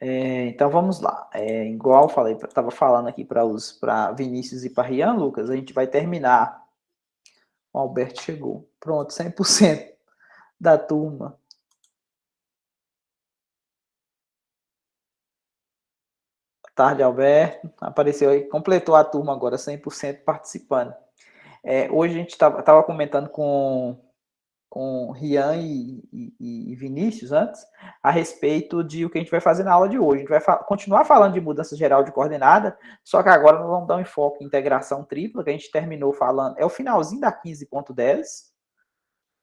Então vamos lá. Igual eu falei, estava falando aqui para Vinícius e para Rian, Lucas, a gente vai terminar. O Alberto chegou. Pronto, 100% da turma. Boa tarde, Alberto. Apareceu aí, completou a turma agora, 100% participando. Hoje a gente estava comentando com Rian e Vinícius antes, a respeito de o que a gente vai fazer na aula de hoje. A gente vai continuar falando de mudança geral de coordenada, só que agora nós vamos dar um enfoque em integração tripla, que a gente terminou falando, é o finalzinho da 15.10.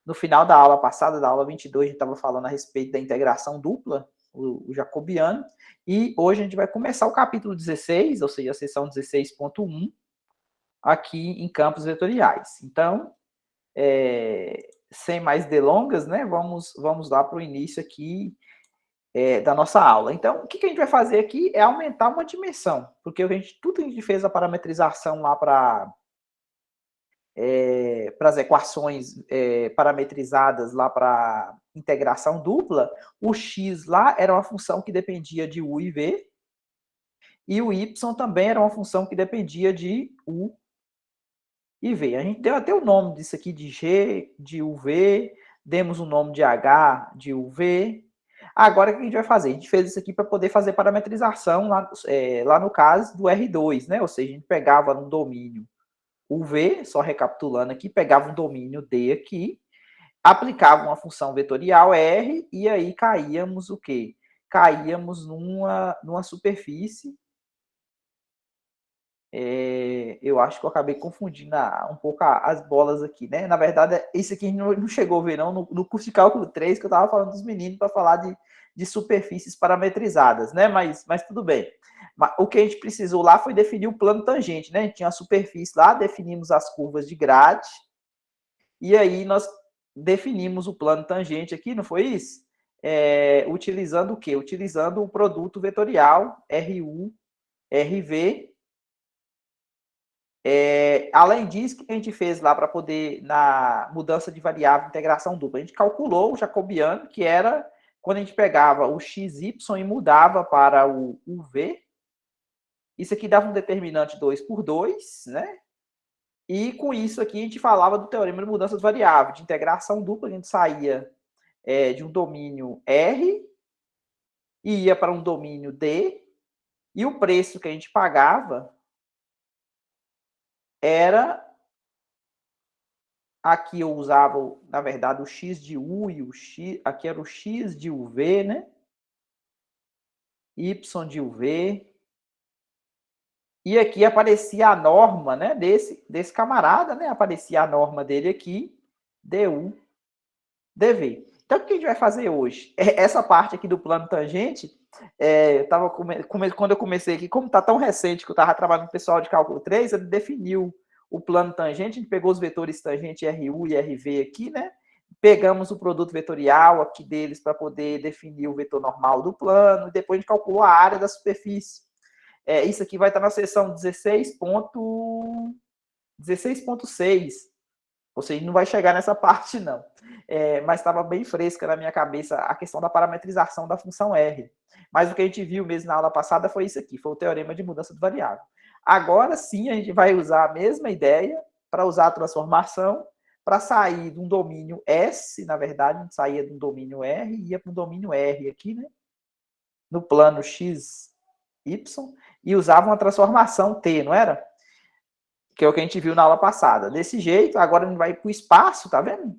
No final da aula passada, da aula 22, a gente estava falando a respeito da integração dupla, o jacobiano, e hoje a gente vai começar o capítulo 16, ou seja, a seção 16.1, aqui em campos vetoriais. Então, sem mais delongas, né, vamos lá para o início aqui da nossa aula. Então, o que a gente vai fazer aqui é aumentar uma dimensão, porque tudo que a gente fez a parametrização lá para as equações parametrizadas lá para integração dupla, o x lá era uma função que dependia de u e v, e o y também era uma função que dependia de u e v. A gente deu até o nome disso aqui de g, de uv, demos o nome de h, de uv. Agora, o que a gente vai fazer? A gente fez isso aqui para poder fazer parametrização lá no caso do R2, né? Ou seja, a gente pegava no domínio o V, só recapitulando aqui, pegava um domínio D aqui, aplicava uma função vetorial R, e aí caíamos o quê? Caíamos numa superfície. Eu acho que eu acabei confundindo um pouco as bolas aqui, né? Na verdade, isso aqui não chegou a ver, não, no curso de cálculo 3, que eu estava falando dos meninos para falar de superfícies parametrizadas, né? Mas tudo bem. O que a gente precisou lá foi definir o plano tangente, né? A gente tinha a superfície lá, definimos as curvas de grade, e aí nós definimos o plano tangente aqui, não foi isso? Utilizando o quê? Utilizando o produto vetorial RU, RV. Além disso, o que a gente fez lá para poder, na mudança de variável, integração dupla? A gente calculou o jacobiano, que era quando a gente pegava o xy e mudava para o v. Isso aqui dava um determinante 2 por 2, né? E com isso aqui a gente falava do teorema de mudança de variável, de integração dupla. A gente saía de um domínio R e ia para um domínio D, e o preço que a gente pagava era... Aqui eu usava, na verdade, o x de u e o x... Aqui era o x de uv, né? Y de uv. E aqui aparecia a norma, né? Desse camarada, né? Aparecia a norma dele aqui, du, dv. Então, o que a gente vai fazer hoje? Essa parte aqui do plano tangente, quando eu comecei aqui, como está tão recente que eu estava trabalhando com o pessoal de cálculo 3, ele definiu o plano tangente, a gente pegou os vetores tangente RU e RV aqui, né? Pegamos o produto vetorial aqui deles para poder definir o vetor normal do plano, e depois a gente calculou a área da superfície. Isso aqui vai estar na seção 16.6, ou seja, não vai chegar nessa parte, não. Mas estava bem fresca na minha cabeça a questão da parametrização da função R. Mas o que a gente viu mesmo na aula passada foi isso aqui, foi o teorema de mudança de variável. Agora sim, a gente vai usar a mesma ideia para usar a transformação, para sair de um domínio S, na verdade, a gente saía de um domínio R e ia para um domínio R aqui, né? No plano X, Y, e usava uma transformação T, não era? Que é o que a gente viu na aula passada. Desse jeito, agora a gente vai para o espaço, tá vendo?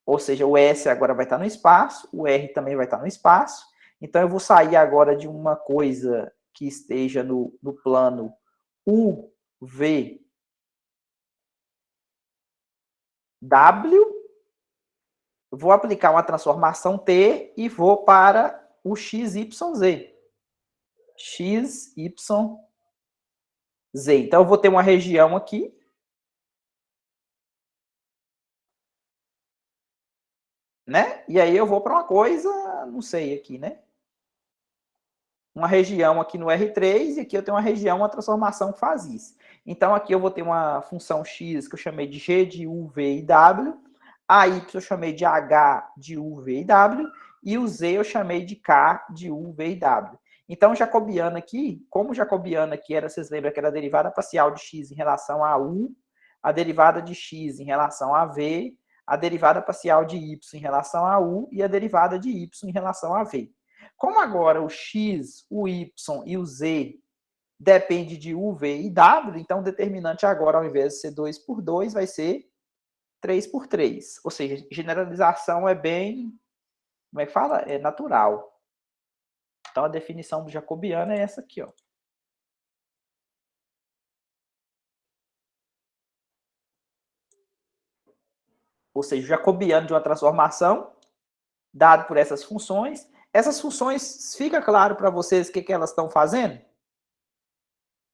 Ou seja, o S agora vai estar no espaço, o R também vai estar no espaço. Então, eu vou sair agora de uma coisa que esteja no plano UV, W, vou aplicar uma transformação T e vou para o XYZ. XYZ. Então, eu vou ter uma região aqui. Né? E aí eu vou para uma coisa, não sei aqui, né? Uma região aqui no R3, e aqui eu tenho uma região, uma transformação que faz isso. Então, aqui eu vou ter uma função x que eu chamei de g de u, v e w, a y eu chamei de h de u, v e w, e o z eu chamei de k de u, v e w. Então, jacobiano aqui, como jacobiano aqui era, vocês lembram que era a derivada parcial de x em relação a u, a derivada de x em relação a v, a derivada parcial de y em relação a u e a derivada de y em relação a v. Como agora o x, o y e o z depende de u, v e w, então o determinante agora, ao invés de ser 2 por 2, vai ser 3 por 3. Ou seja, generalização é bem, como é que fala? É natural. Então, a definição do jacobiano é essa aqui, ó. Ou seja, o jacobiano de uma transformação, dado por essas funções. Essas funções, fica claro para vocês o que elas estão fazendo?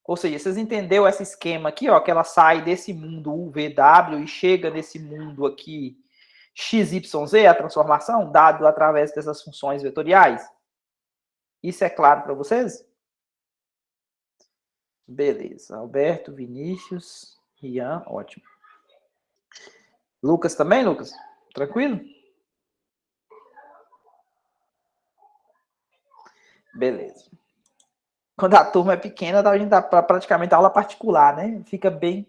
Ou seja, vocês entenderam esse esquema aqui, ó, que ela sai desse mundo UVW e chega nesse mundo aqui XYZ, a transformação, dado através dessas funções vetoriais? Isso é claro para vocês? Beleza. Alberto, Vinícius, Rian, ótimo. Lucas também, Lucas? Tranquilo? Beleza. Quando a turma é pequena, a gente dá praticamente aula particular, né? Fica bem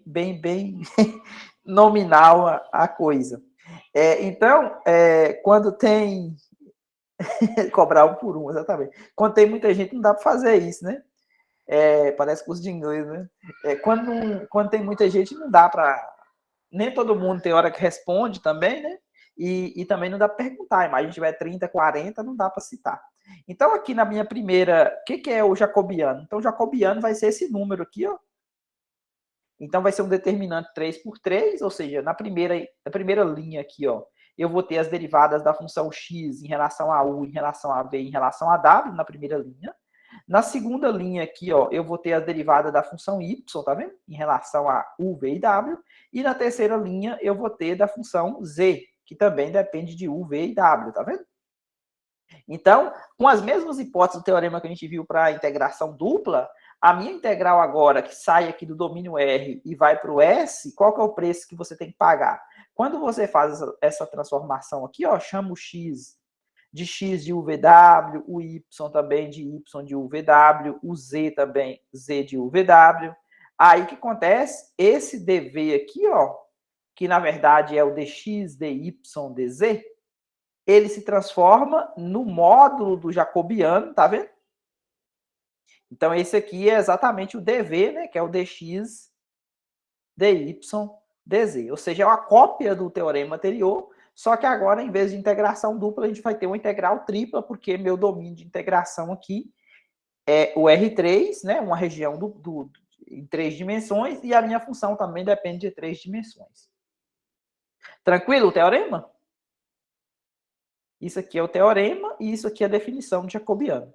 nominal a coisa. Então, quando tem... Cobrar um por um, exatamente. Quando tem muita gente, não dá para fazer isso, né? Parece curso de inglês, né? Quando tem muita gente, não dá para... Nem todo mundo tem hora que responde também, né? E também não dá para perguntar. Mas a gente tiver 30, 40, não dá para citar. Então, aqui na minha primeira... O que é o jacobiano? Então, o jacobiano vai ser esse número aqui, ó. Então, vai ser um determinante 3 por 3, ou seja, na primeira linha aqui, ó, eu vou ter as derivadas da função x em relação a u, em relação a v, em relação a w, na primeira linha. Na segunda linha aqui, ó, eu vou ter as derivadas da função y, tá vendo? Em relação a u, v e w. E na terceira linha, eu vou ter da função z, que também depende de u, v e w, tá vendo? Então, com as mesmas hipóteses do teorema que a gente viu para a integração dupla, a minha integral agora, que sai aqui do domínio R e vai para o S, qual que é o preço que você tem que pagar? Quando você faz essa transformação aqui, ó, chama o x de UVW, o y também de y de UVW, o z também z de UVW. Aí o que acontece? Esse dv aqui, ó, que na verdade é o dx, dy, dz, ele se transforma no módulo do jacobiano, tá vendo? Então, esse aqui é exatamente o dv, né, que é o dx, dy, dz. Ou seja, é uma cópia do teorema anterior, só que agora, em vez de integração dupla, a gente vai ter uma integral tripla, porque meu domínio de integração aqui é o R3, né, uma região em 3 dimensões, e a minha função também depende de 3 dimensões. Tranquilo o teorema? Isso aqui é o teorema e isso aqui é a definição de jacobiano.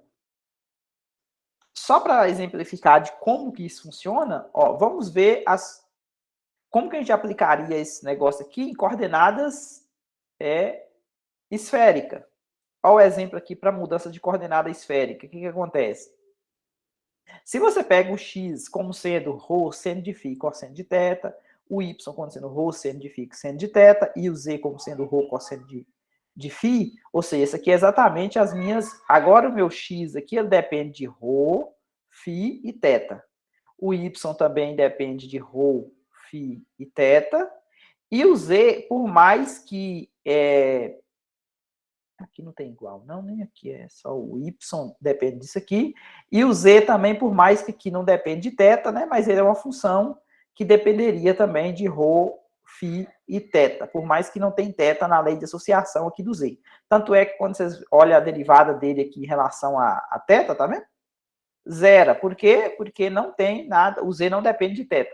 Só para exemplificar de como que isso funciona, ó, vamos ver como que a gente aplicaria esse negócio aqui em coordenadas esférica. Olha o exemplo aqui para mudança de coordenada esférica. O que acontece? Se você pega o x como sendo ρ, seno de φ, cosseno de θ, o y como sendo ρ, seno de φ, seno de θ, e o z como sendo ρ, cosseno de φ, ou seja, isso aqui é exatamente as minhas... Agora o meu x aqui, ele depende de ρ, φ e θ. O y também depende de ρ, φ e θ. E o z, por mais que... Aqui não tem igual, não, nem aqui é só o y, depende disso aqui. E o z também, por mais que aqui não depende de θ, né? Mas ele é uma função que dependeria também de ρ, φ e θ, por mais que não tem θ na lei de associação aqui do z. Tanto é que quando vocês olham a derivada dele aqui em relação a θ, tá vendo? Zero. Por quê? Porque não tem nada, o z não depende de θ.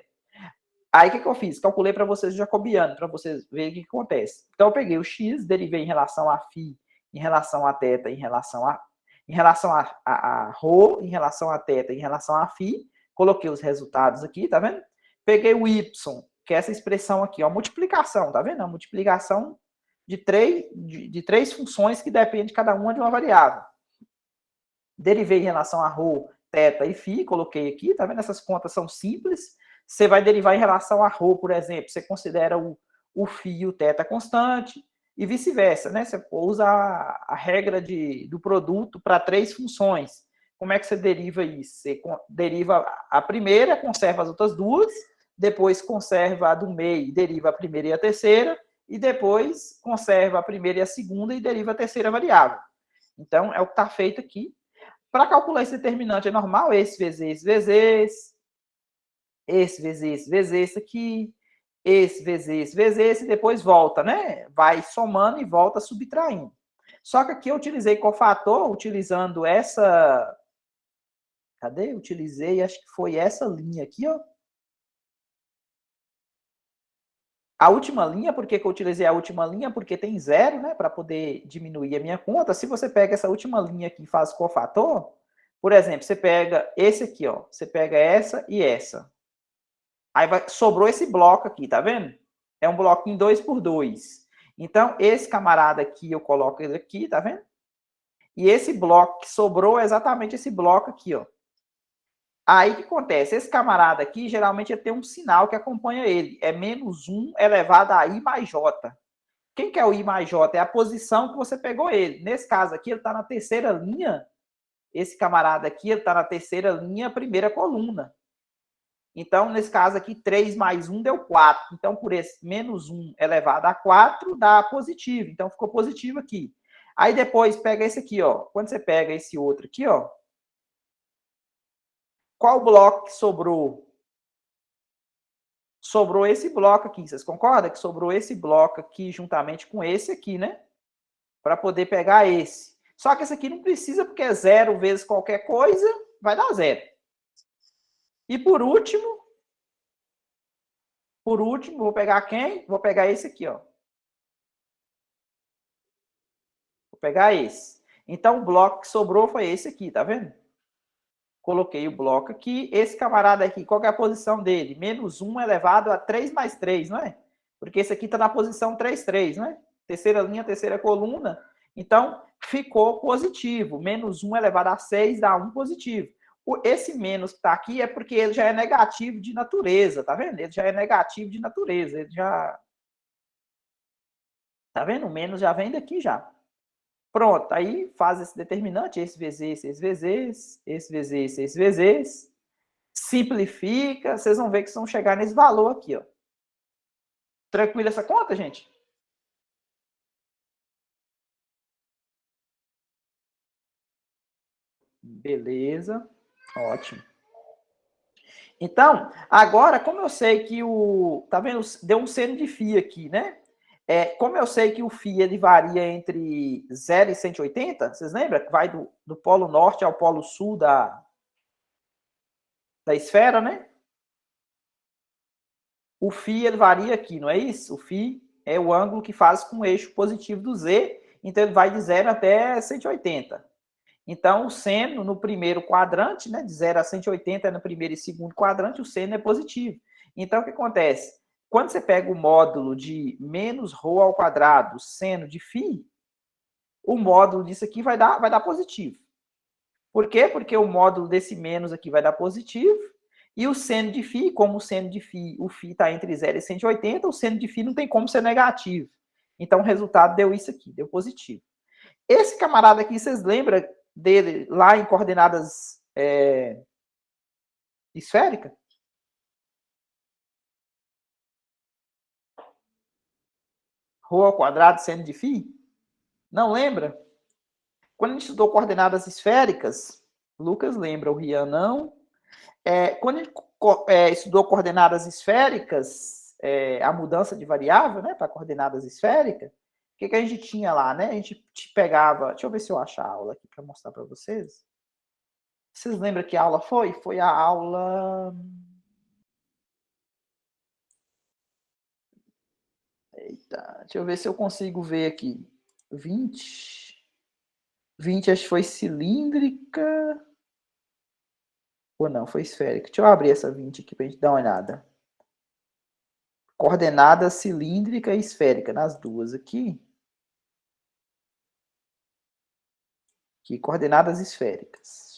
Aí, o que eu fiz? Calculei para vocês o jacobiano, para vocês verem o que acontece. Então, eu peguei o x, derivei em relação a φ, em relação a θ, em relação a ρ, em relação a θ, em relação a φ, coloquei os resultados aqui, tá vendo? Peguei o y, que é essa expressão aqui, ó, multiplicação, tá vendo? A multiplicação de três funções que dependem cada uma de uma variável. Derivei em relação a ρ, θ e φ, coloquei aqui, tá vendo? Essas contas são simples. Você vai derivar em relação a ρ, por exemplo, você considera o φ e o θ constante, e vice-versa, né? Você usa a regra do produto para 3 funções. como é que você deriva isso? Você deriva a primeira, conserva as outras duas, depois conserva a do meio, deriva a primeira e a terceira, e depois conserva a primeira e a segunda e deriva a terceira variável. Então, é o que está feito aqui. Para calcular esse determinante é normal, esse vezes esse, vezes esse aqui, esse vezes esse, e depois volta, né? Vai somando e volta subtraindo. Só que aqui eu utilizei cofator, utilizando essa... Cadê? Utilizei, acho que foi essa linha aqui, ó. A última linha, por que eu utilizei a última linha? Porque tem zero, né? Para poder diminuir a minha conta. Se você pega essa última linha aqui e faz cofator, por exemplo, você pega esse aqui, ó. Você pega essa e essa. Aí sobrou esse bloco aqui, tá vendo? É um bloquinho 2 por 2. Então, esse camarada aqui, eu coloco ele aqui, tá vendo? E esse bloco que sobrou é exatamente esse bloco aqui, ó. Aí o que acontece? Esse camarada aqui, geralmente, ele tem um sinal que acompanha ele. É menos 1 elevado a I mais J. Quem que é o I mais J? É a posição que você pegou ele. Nesse caso aqui, ele está na terceira linha. Esse camarada aqui, ele está na terceira linha, primeira coluna. Então, nesse caso aqui, 3 mais 1 deu 4. Então, por esse menos 1 elevado a 4, dá positivo. Então, ficou positivo aqui. Aí, depois, pega esse aqui, ó. Quando você pega esse outro aqui, ó. Qual bloco que sobrou? Sobrou esse bloco aqui. Vocês concordam que sobrou esse bloco aqui juntamente com esse aqui, né? Para poder pegar esse. Só que esse aqui não precisa, porque é 0 vezes qualquer coisa, vai dar 0. E por último, vou pegar quem? Vou pegar esse aqui, ó. Vou pegar esse. Então, o bloco que sobrou foi esse aqui, tá vendo? Coloquei o bloco aqui. Esse camarada aqui, qual que é a posição dele? Menos 1 elevado a 3 mais 3, não é? Porque esse aqui está na posição 3, 3, não é? Terceira linha, terceira coluna. Então, ficou positivo. Menos 1 elevado a 6 dá 1 positivo. Esse menos que está aqui é porque ele já é negativo de natureza, tá vendo? Ele já é negativo de natureza. Ele já... Tá vendo? O menos já vem daqui já. Pronto, aí faz esse determinante, esse vezes esse vezes esse vezes esse vezes esse. Simplifica, vocês vão ver que vão chegar nesse valor aqui, ó. Tranquilo essa conta, gente? Beleza, ótimo. Então, agora, como eu sei que o... Tá vendo? Deu um seno de φ aqui, né? Como eu sei que o φ ele varia entre 0 e 180, vocês lembram? Que vai do polo norte ao polo sul da esfera, né? O φ ele varia aqui, não é isso? O φ é o ângulo que faz com o eixo positivo do z, então ele vai de 0 até 180. Então, o seno no primeiro quadrante, né, de 0 a 180 é no primeiro e segundo quadrante, o seno é positivo. Então, o que acontece? Quando você pega o módulo de menos ρ ao quadrado seno de φ, o módulo disso aqui vai dar positivo. Por quê? Porque o módulo desse menos aqui vai dar positivo, e o seno de φ, como o seno de φ, o φ está entre 0 e 180, o seno de φ não tem como ser negativo. Então, o resultado deu isso aqui, deu positivo. Esse camarada aqui, vocês lembram dele lá em coordenadas esféricas? Rho ao quadrado seno de φ? Não lembra? Quando a gente estudou coordenadas esféricas, Lucas lembra, o Rian não. Quando a gente estudou coordenadas esféricas, a mudança de variável, né, para coordenadas esféricas, o que a gente tinha lá, né? A gente pegava... Deixa eu ver se eu acho a aula aqui para mostrar para vocês. Vocês lembram que aula foi? Foi a aula... Eita, deixa eu ver se eu consigo ver aqui. 20. 20 acho que foi cilíndrica. Ou não, foi esférica. Deixa eu abrir essa 20 aqui pra gente dar uma olhada. Coordenada cilíndrica e esférica, nas duas aqui. Aqui, coordenadas esféricas.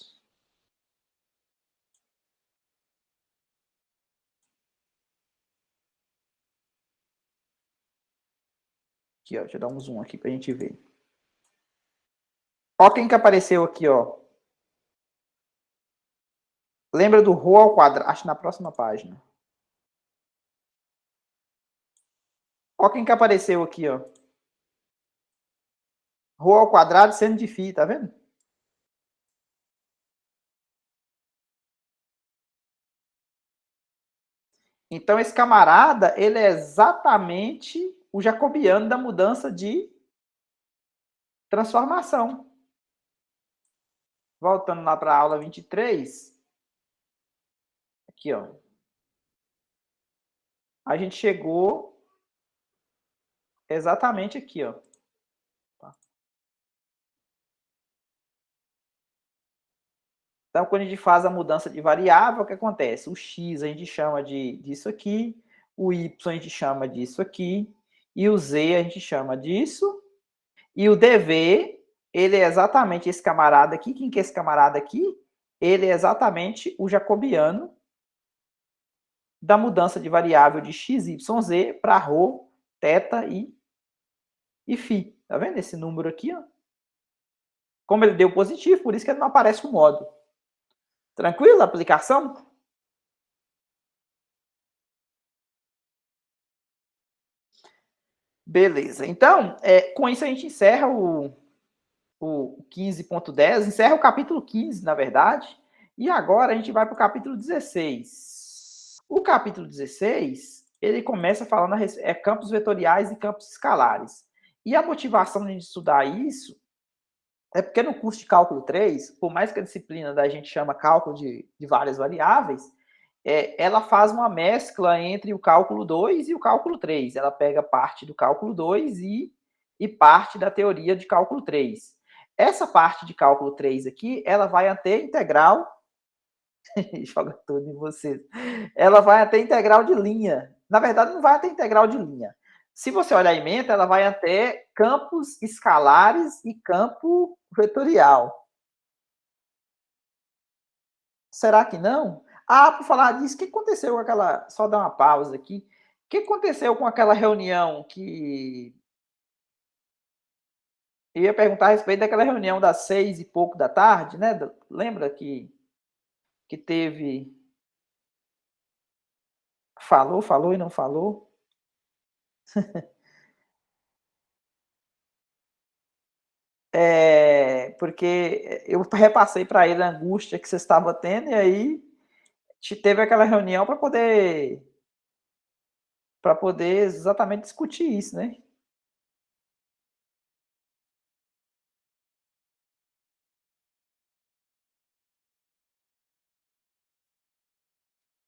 Aqui, ó, deixa eu dar um zoom aqui pra gente ver. Ó quem que apareceu aqui, ó. Lembra do ρ ao quadrado? Acho na próxima página. Olha quem que apareceu aqui, ó. Ρ ao quadrado seno de φ, tá vendo? Então, esse camarada, ele é exatamente o jacobiano da mudança de transformação. Voltando lá para a aula 23. Aqui, ó. A gente chegou exatamente aqui, ó. Então, quando a gente faz a mudança de variável, o que acontece? O x a gente chama disso aqui, o y a gente chama disso aqui, e o z a gente chama disso, e o dv, ele é exatamente esse camarada aqui. Quem que é esse camarada aqui? Ele é exatamente o jacobiano da mudança de variável de x, y, z para ρ, θ e φ. Tá vendo esse número aqui? Ó? Como ele deu positivo, por isso que ele não aparece o módulo. Tranquilo a aplicação? Beleza. Então, com isso a gente encerra o 15.10, encerra o capítulo 15, na verdade, e agora a gente vai para o capítulo 16. O capítulo 16, ele começa falando campos vetoriais e campos escalares. E a motivação de a gente estudar isso é porque no curso de cálculo 3, por mais que a disciplina da gente chama cálculo de várias variáveis, ela faz uma mescla entre o cálculo 2 e o cálculo 3. Ela pega parte do cálculo 2 e parte da teoria de cálculo 3. Essa parte de cálculo 3 aqui, ela vai até integral, joga tudo em vocês, ela vai até integral de linha. Na verdade, não vai até integral de linha. Se você olhar a ementa, ela vai até campos escalares e campo vetorial. Será que não? Ah, por falar disso, o que aconteceu com aquela... Só dar uma pausa aqui. O que aconteceu com aquela reunião que... Eu ia perguntar a respeito daquela reunião das 6 e pouco da tarde, né? Lembra que teve... Falou e não falou? Porque eu repassei para ele a angústia que você estava tendo, e aí teve aquela reunião para poder exatamente discutir isso, né?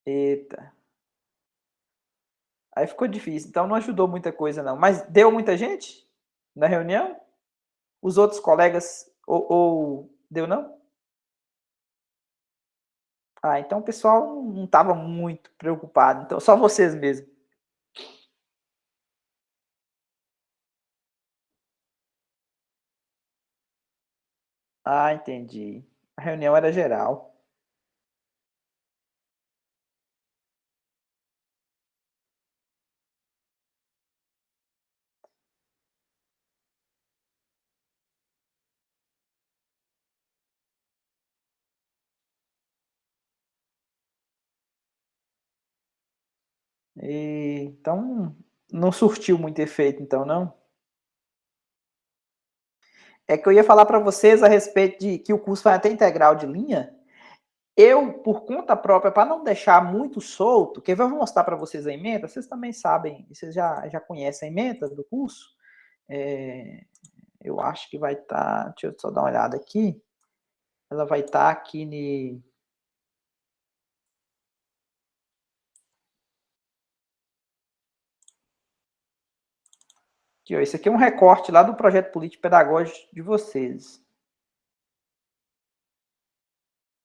Eita. Aí ficou difícil. Então não ajudou muita coisa, não. Mas deu muita gente na reunião? Os outros colegas, ou deu não? Ah, então o pessoal não estava muito preocupado. Então, só vocês mesmo. Ah, entendi. A reunião era geral. Então, não surtiu muito efeito, então, não? É que eu ia falar para vocês a respeito de que o curso vai até integral de linha. Eu, por conta própria, para não deixar muito solto, que eu vou mostrar para vocês a ementa, vocês também sabem, vocês já conhecem a ementa do curso. Eu acho que vai estar, deixa eu só dar uma olhada aqui. Ela vai estar aqui aqui, ó, esse aqui é um recorte lá do projeto político pedagógico de vocês.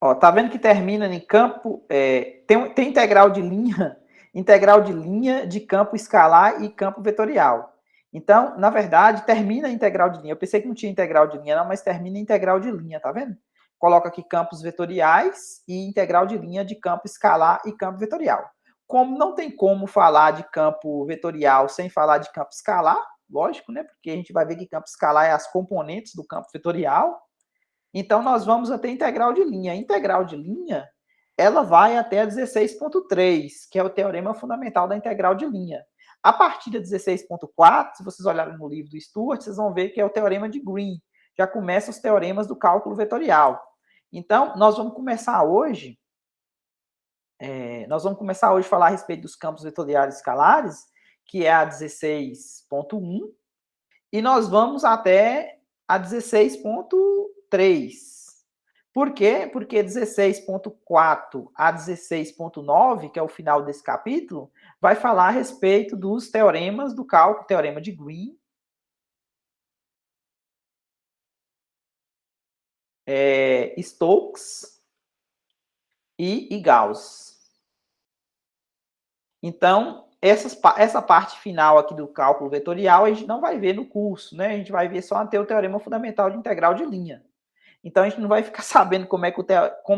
Ó, tá vendo que termina em campo, tem integral de linha de campo escalar e campo vetorial. Então, na verdade, termina a integral de linha. Eu pensei que não tinha integral de linha, não, mas termina a integral de linha, tá vendo? Coloca aqui campos vetoriais e integral de linha de campo escalar e campo vetorial. Como não tem como falar de campo vetorial sem falar de campo escalar, lógico, né? Porque a gente vai ver que campo escalar é as componentes do campo vetorial. Então, nós vamos até integral de linha. A integral de linha, ela vai até a 16.3, que é o teorema fundamental da integral de linha. A partir da 16.4, se vocês olharem no livro do Stuart, vocês vão ver que é o teorema de Green. Já começa os teoremas do cálculo vetorial. Então, nós vamos começar hoje a falar a respeito dos campos vetoriais escalares, que é a 16.1, e nós vamos até a 16.3. Por quê? Porque 16.4 a 16.9, que é o final desse capítulo, vai falar a respeito dos teoremas do cálculo, teorema de Green, Stokes e Gauss. Então, essa parte final aqui do cálculo vetorial a gente não vai ver no curso, né? A gente vai ver só até o teorema fundamental de integral de linha. Então, a gente não vai ficar sabendo como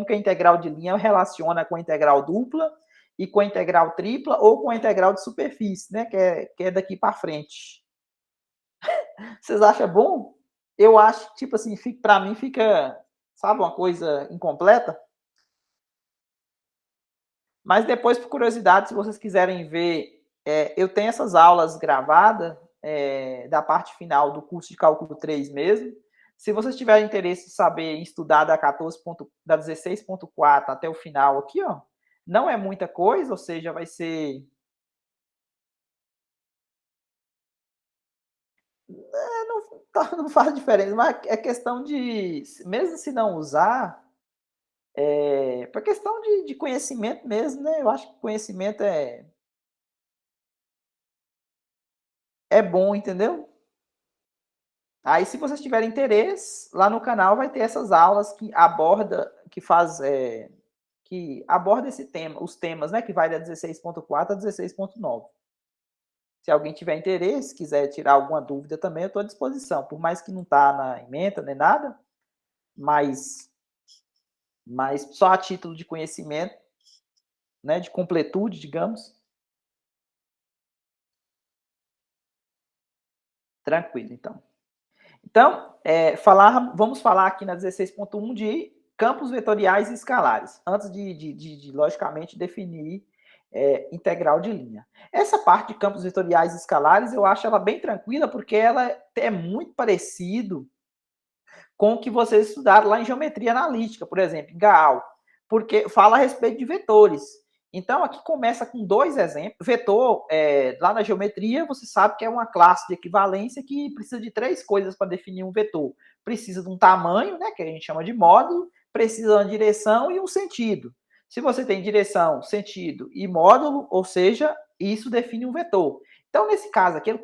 que a integral de linha relaciona com a integral dupla e com a integral tripla ou com a integral de superfície, né? Que é daqui para frente. Vocês acham bom? Eu acho, tipo assim, para mim fica, sabe, uma coisa incompleta. Mas depois, por curiosidade, se vocês quiserem ver, eu tenho essas aulas gravadas da parte final do curso de cálculo 3 mesmo. Se vocês tiverem interesse em saber estudar da 16.4 até o final aqui, ó, não é muita coisa, ou seja, vai ser... não faz diferença, mas é questão de, mesmo se não usar, para questão de conhecimento mesmo, né? Eu acho que conhecimento é bom, entendeu? Aí, se vocês tiverem interesse, lá no canal vai ter essas aulas que aborda esse tema, os temas, né? Que vai da 16.4 a 16.9. Se alguém tiver interesse, quiser tirar alguma dúvida também, eu estou à disposição. Por mais que não está na ementa nem nada, mas só a título de conhecimento, né? De completude, digamos. Tranquilo, então. Então, vamos falar aqui na 16.1 de campos vetoriais e escalares, antes de logicamente, definir integral de linha. Essa parte de campos vetoriais e escalares, eu acho ela bem tranquila, porque ela é muito parecido com o que vocês estudaram lá em geometria analítica, por exemplo, em Gaal, porque fala a respeito de vetores. Então, aqui começa com dois exemplos. Vetor, lá na geometria, você sabe que é uma classe de equivalência que precisa de três coisas para definir um vetor. Precisa de um tamanho, né, que a gente chama de módulo, precisa de uma direção e um sentido. Se você tem direção, sentido e módulo, ou seja, isso define um vetor. Então, nesse caso aqui, ele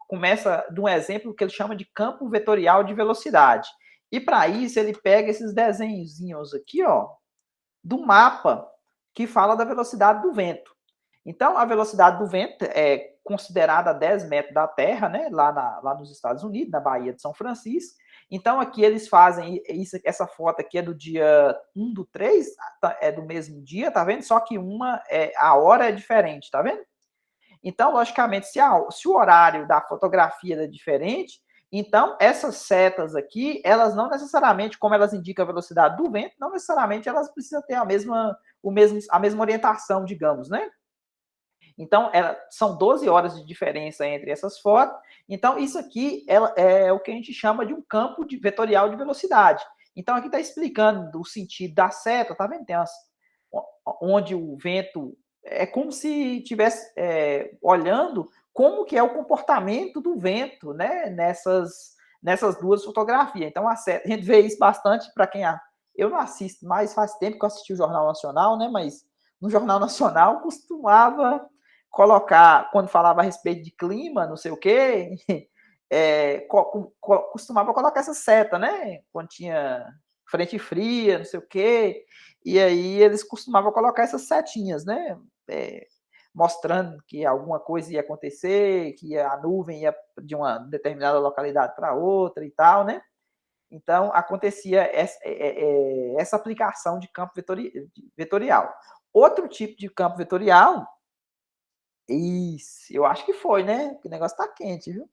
começa de um exemplo que ele chama de campo vetorial de velocidade. E para isso, ele pega esses desenhozinhos aqui, ó, do mapa que fala da velocidade do vento. Então, a velocidade do vento é considerada a 10 metros da Terra, né, lá nos Estados Unidos, na Baía de São Francisco. Então, aqui eles fazem essa foto aqui é do dia 1/3, é do mesmo dia, tá vendo? Só que a hora é diferente, tá vendo? Então, logicamente, se o horário da fotografia é diferente, então essas setas aqui, elas não necessariamente, como elas indicam a velocidade do vento, não necessariamente elas precisam ter a mesma orientação, digamos, né? Então, são 12 horas de diferença entre essas fotos. Então, isso aqui é o que a gente chama de um campo vetorial de velocidade. Então, aqui está explicando o sentido da seta, tá vendo? Onde o vento é como se estivesse olhando como que é o comportamento do vento, né? Nessas duas fotografias. Então, a gente vê isso bastante para quem... Eu não assisto mais, faz tempo que eu assisti o Jornal Nacional, né? Mas no Jornal Nacional costumava colocar, quando falava a respeito de clima, não sei o quê, costumava colocar essa seta, né? Quando tinha frente fria, não sei o quê, e aí eles costumavam colocar essas setinhas, né? Mostrando que alguma coisa ia acontecer, que a nuvem ia de uma determinada localidade para outra e tal, né? Então, acontecia essa aplicação de campo vetorial. Outro tipo de campo vetorial, isso, eu acho que foi, né? O negócio tá quente, viu?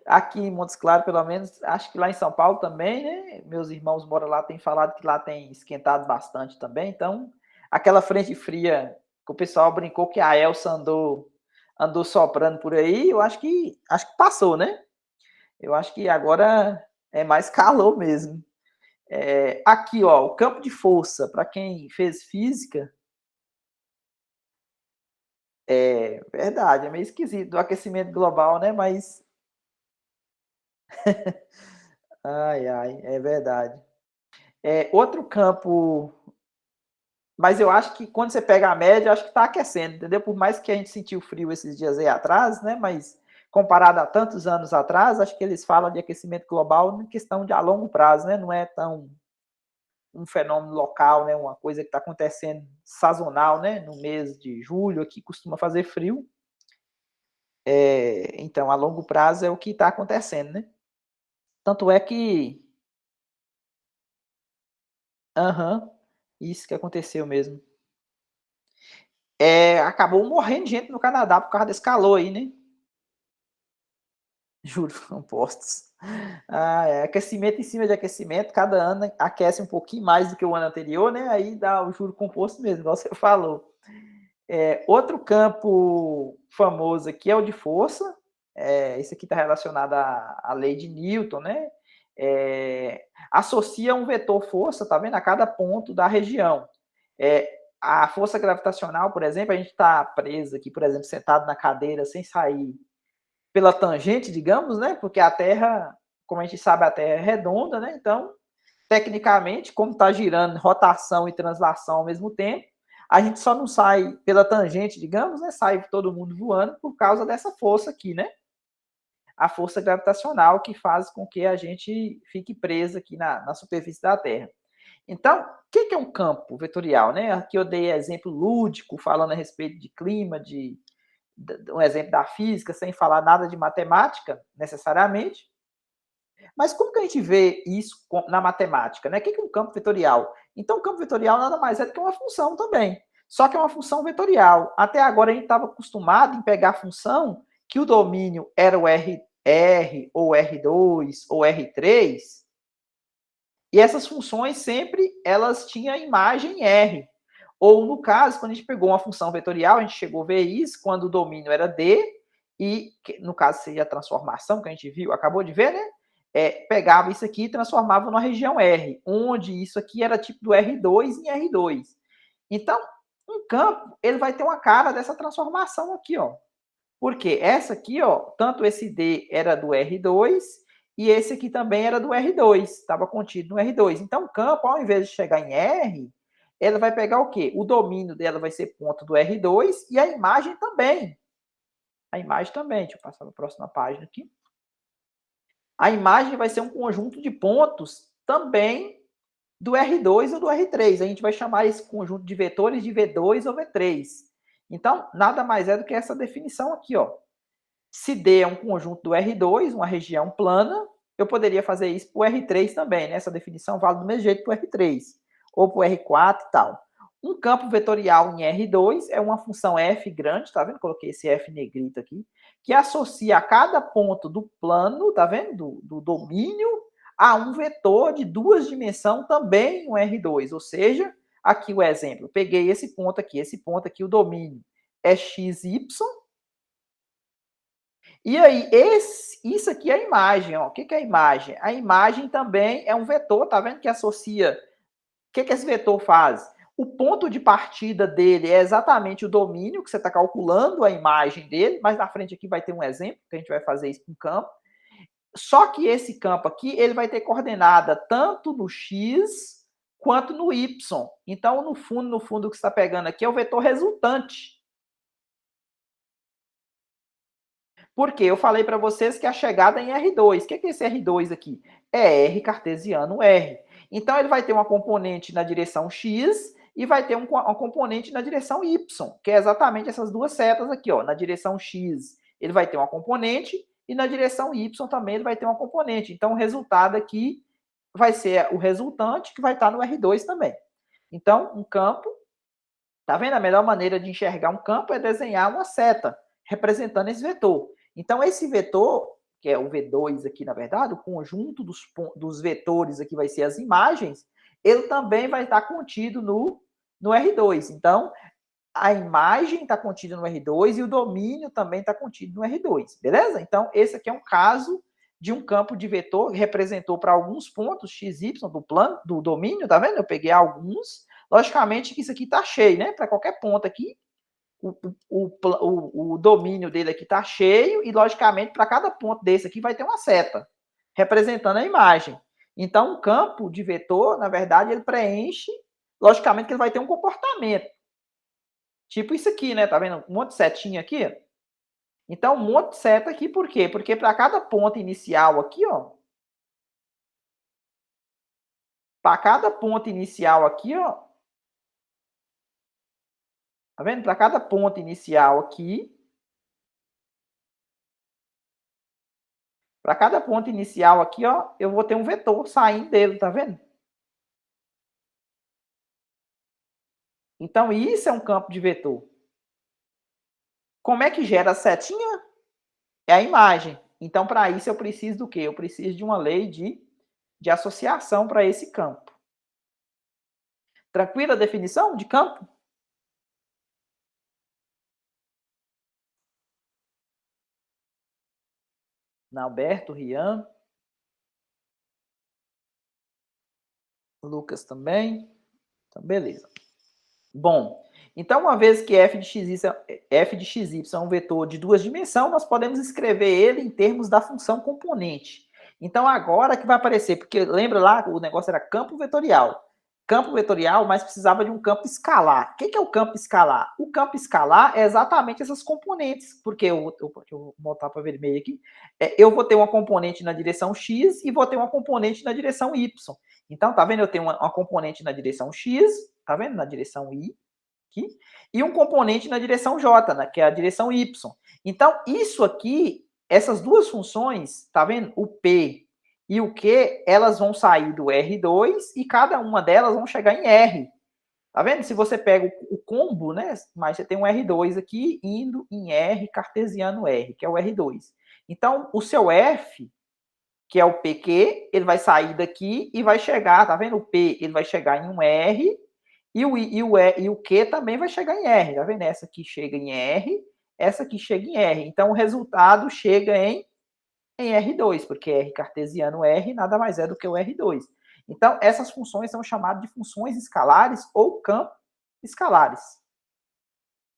Aqui em Montes Claros, pelo menos, acho que lá em São Paulo também, né? Meus irmãos moram lá, têm falado que lá tem esquentado bastante também. Então, aquela frente fria que o pessoal brincou que a Elsa andou soprando por aí, eu acho que passou, né? Eu acho que agora é mais calor mesmo. Aqui, ó, o campo de força, para quem fez física, é verdade, é meio esquisito do aquecimento global, né? Mas, ai, ai, é verdade. Outro campo, mas eu acho que quando você pega a média, eu acho que está aquecendo, entendeu? Por mais que a gente sentiu frio esses dias aí atrás, né? Mas comparado a tantos anos atrás, acho que eles falam de aquecimento global em questão de a longo prazo, né? Não é tão um fenômeno local, né? Uma coisa que está acontecendo sazonal, né? No mês de julho aqui costuma fazer frio. Então, a longo prazo é o que está acontecendo, né? Tanto é que, aham, isso que aconteceu mesmo. Acabou morrendo gente no Canadá por causa desse calor aí, né? Juros compostos. Aquecimento em cima de aquecimento, cada ano aquece um pouquinho mais do que o ano anterior, né? Aí dá o juro composto mesmo, igual você falou. Outro campo famoso aqui é o de força. Esse aqui está relacionado à lei de Newton, né? Associa um vetor força, tá vendo? A cada ponto da região. A força gravitacional, por exemplo, a gente está preso aqui, por exemplo, sentado na cadeira sem sair pela tangente, digamos, né? Porque a Terra, como a gente sabe, a Terra é redonda, né? Então, tecnicamente, como está girando rotação e translação ao mesmo tempo, a gente só não sai pela tangente, digamos, né? Sai todo mundo voando por causa dessa força aqui, né? A força gravitacional que faz com que a gente fique preso aqui na superfície da Terra. Então, o que é um campo vetorial, né? Aqui eu dei exemplo lúdico, falando a respeito de clima, um exemplo da física, sem falar nada de matemática, necessariamente. Mas como que a gente vê isso na matemática? Né? O que é um campo vetorial? Então, o campo vetorial nada mais é do que uma função também. Só que é uma função vetorial. Até agora a gente estava acostumado em pegar a função que o domínio era o R, ou R2, ou R3, e essas funções sempre elas tinham a imagem R. Ou no caso, quando a gente pegou uma função vetorial, a gente chegou a ver isso quando o domínio era D, e no caso seria a transformação que a gente viu, acabou de ver, né? Pegava isso aqui e transformava numa região R, onde isso aqui era tipo do R2 em R2. Então, um campo, ele vai ter uma cara dessa transformação aqui, ó. Porque essa aqui, ó, tanto esse D era do R2 e esse aqui também era do R2, estava contido no R2. Então, o campo, ao invés de chegar em R, ela vai pegar o quê? O domínio dela vai ser ponto do R2 e a imagem também. A imagem também, deixa eu passar para a próxima página aqui. A imagem vai ser um conjunto de pontos também do R2 ou do R3. A gente vai chamar esse conjunto de vetores de V2 ou V3. Então, nada mais é do que essa definição aqui, ó. Se D é um conjunto do R2, uma região plana, eu poderia fazer isso para o R3 também, né? Essa definição vale do mesmo jeito para o R3, ou para o R4 e tal. Um campo vetorial em R2 é uma função f grande, tá vendo? Coloquei esse f negrito aqui, que associa a cada ponto do plano, tá vendo? Do domínio, a um vetor de duas dimensões também um R2. Ou seja, aqui o exemplo, peguei esse ponto aqui, o domínio é xy, e aí, isso aqui é a imagem. Ó. O que é a imagem? A imagem também é um vetor, tá vendo? Que associa. O que esse vetor faz? O ponto de partida dele é exatamente o domínio, que você está calculando a imagem dele, mas na frente aqui vai ter um exemplo, que a gente vai fazer isso com um campo. Só que esse campo aqui, ele vai ter coordenada tanto no x quanto no y. Então, no fundo, o que você está pegando aqui é o vetor resultante. Porque eu falei para vocês que a chegada é em R2. O que é esse R2 aqui? É R cartesiano R. Então, ele vai ter uma componente na direção X e vai ter uma componente na direção Y, que é exatamente essas duas setas aqui. Ó. Na direção X, ele vai ter uma componente e na direção Y também ele vai ter uma componente. Então, o resultado aqui vai ser o resultante que vai estar no R2 também. Então, um campo, tá vendo? A melhor maneira de enxergar um campo é desenhar uma seta representando esse vetor. Então, esse vetor, que é o V2 aqui, na verdade, o conjunto dos vetores aqui vai ser as imagens, ele também vai estar contido no R2. Então, a imagem está contida no R2 e o domínio também está contido no R2, beleza? Então, esse aqui é um caso de um campo de vetor que representou para alguns pontos XY do plano, do domínio, tá vendo? Eu peguei alguns. Logicamente que isso aqui está cheio, né? Para qualquer ponto aqui, o domínio dele aqui está cheio e, logicamente, para cada ponto desse aqui vai ter uma seta representando a imagem. Então, um campo de vetor, na verdade, ele preenche, logicamente que ele vai ter um comportamento. Tipo isso aqui, né? Tá vendo? Um monte de setinha aqui. Então, um monte de seta aqui, por quê? Porque para cada ponto inicial aqui, ó. Para cada ponto inicial aqui, ó. Tá vendo? Para cada ponto inicial aqui. Para cada ponto inicial aqui, ó, eu vou ter um vetor saindo dele, tá vendo? Então, isso é um campo de vetor. Como é que gera a setinha? É a imagem. Então, para isso, eu preciso do quê? Eu preciso de uma lei de associação para esse campo. Tranquila a definição de campo? Alberto, Rian, Lucas também. Então, beleza. Bom, então uma vez que f de xy é um vetor de duas dimensões, nós podemos escrever ele em termos da função componente. Então agora que vai aparecer, porque lembra lá, o negócio era campo vetorial. Campo vetorial, mas precisava de um campo escalar. O que é o campo escalar? O campo escalar é exatamente essas componentes, porque eu vou botar para vermelho aqui. Eu vou ter uma componente na direção x e vou ter uma componente na direção y. Então, tá vendo? Eu tenho uma componente na direção x, tá vendo? Na direção y, aqui, e um componente na direção j, né? Que é a direção y. Então, isso aqui, essas duas funções, tá vendo? O p e o q, elas vão sair do R2 e cada uma delas vão chegar em R. Tá vendo? Se você pega o combo, né? Mas você tem um R2 aqui indo em R cartesiano R, que é o R2. Então, o seu F, que é o PQ, ele vai sair daqui e vai chegar, tá vendo? O P, ele vai chegar em um R, e o Q também vai chegar em R, tá vendo? Essa aqui chega em R, essa aqui chega em R. Então, o resultado chega em R2, porque R cartesiano R nada mais é do que o R2. Então, essas funções são chamadas de funções escalares ou campos escalares.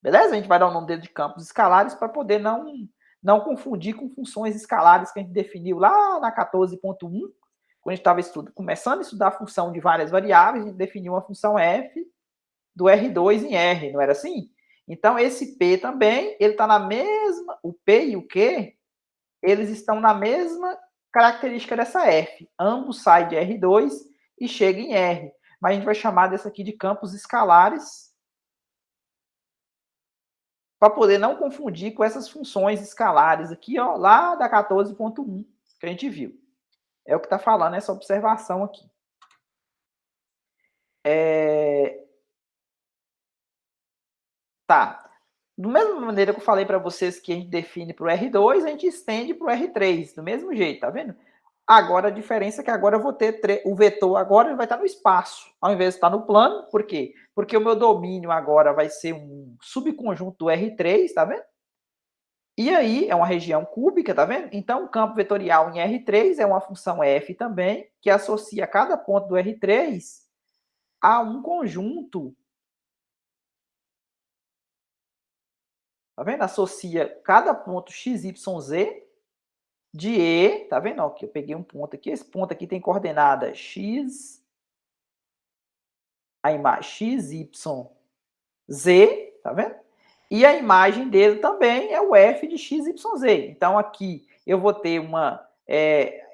Beleza? A gente vai dar o nome dele de campos escalares para poder não confundir com funções escalares que a gente definiu lá na 14.1, quando a gente estava começando a estudar a função de várias variáveis, a gente definiu uma função f do R2 em R, não era assim? Então, esse P também, ele está na mesma, o P e o Q, eles estão na mesma característica dessa F. Ambos saem de R2 e chegam em R. Mas a gente vai chamar dessa aqui de campos escalares, para poder não confundir com essas funções escalares aqui, ó, lá da 14.1, que a gente viu. É o que está falando essa observação aqui. Tá. Da mesma maneira que eu falei para vocês que a gente define para o R2, a gente estende para o R3, do mesmo jeito, tá vendo? Agora, a diferença é que agora eu vou ter o vetor, agora ele vai estar no espaço, ao invés de estar no plano. Por quê? Porque o meu domínio agora vai ser um subconjunto do R3, tá vendo? E aí, é uma região cúbica, tá vendo? Então, o campo vetorial em R3 é uma função f também, que associa cada ponto do R3 a um conjunto. Tá vendo? Associa cada ponto XYZ de E, tá vendo? Aqui eu peguei um ponto aqui, esse ponto aqui tem coordenada X, a imagem XYZ, tá vendo? E a imagem dele também é o f de XYZ. Então, aqui eu vou ter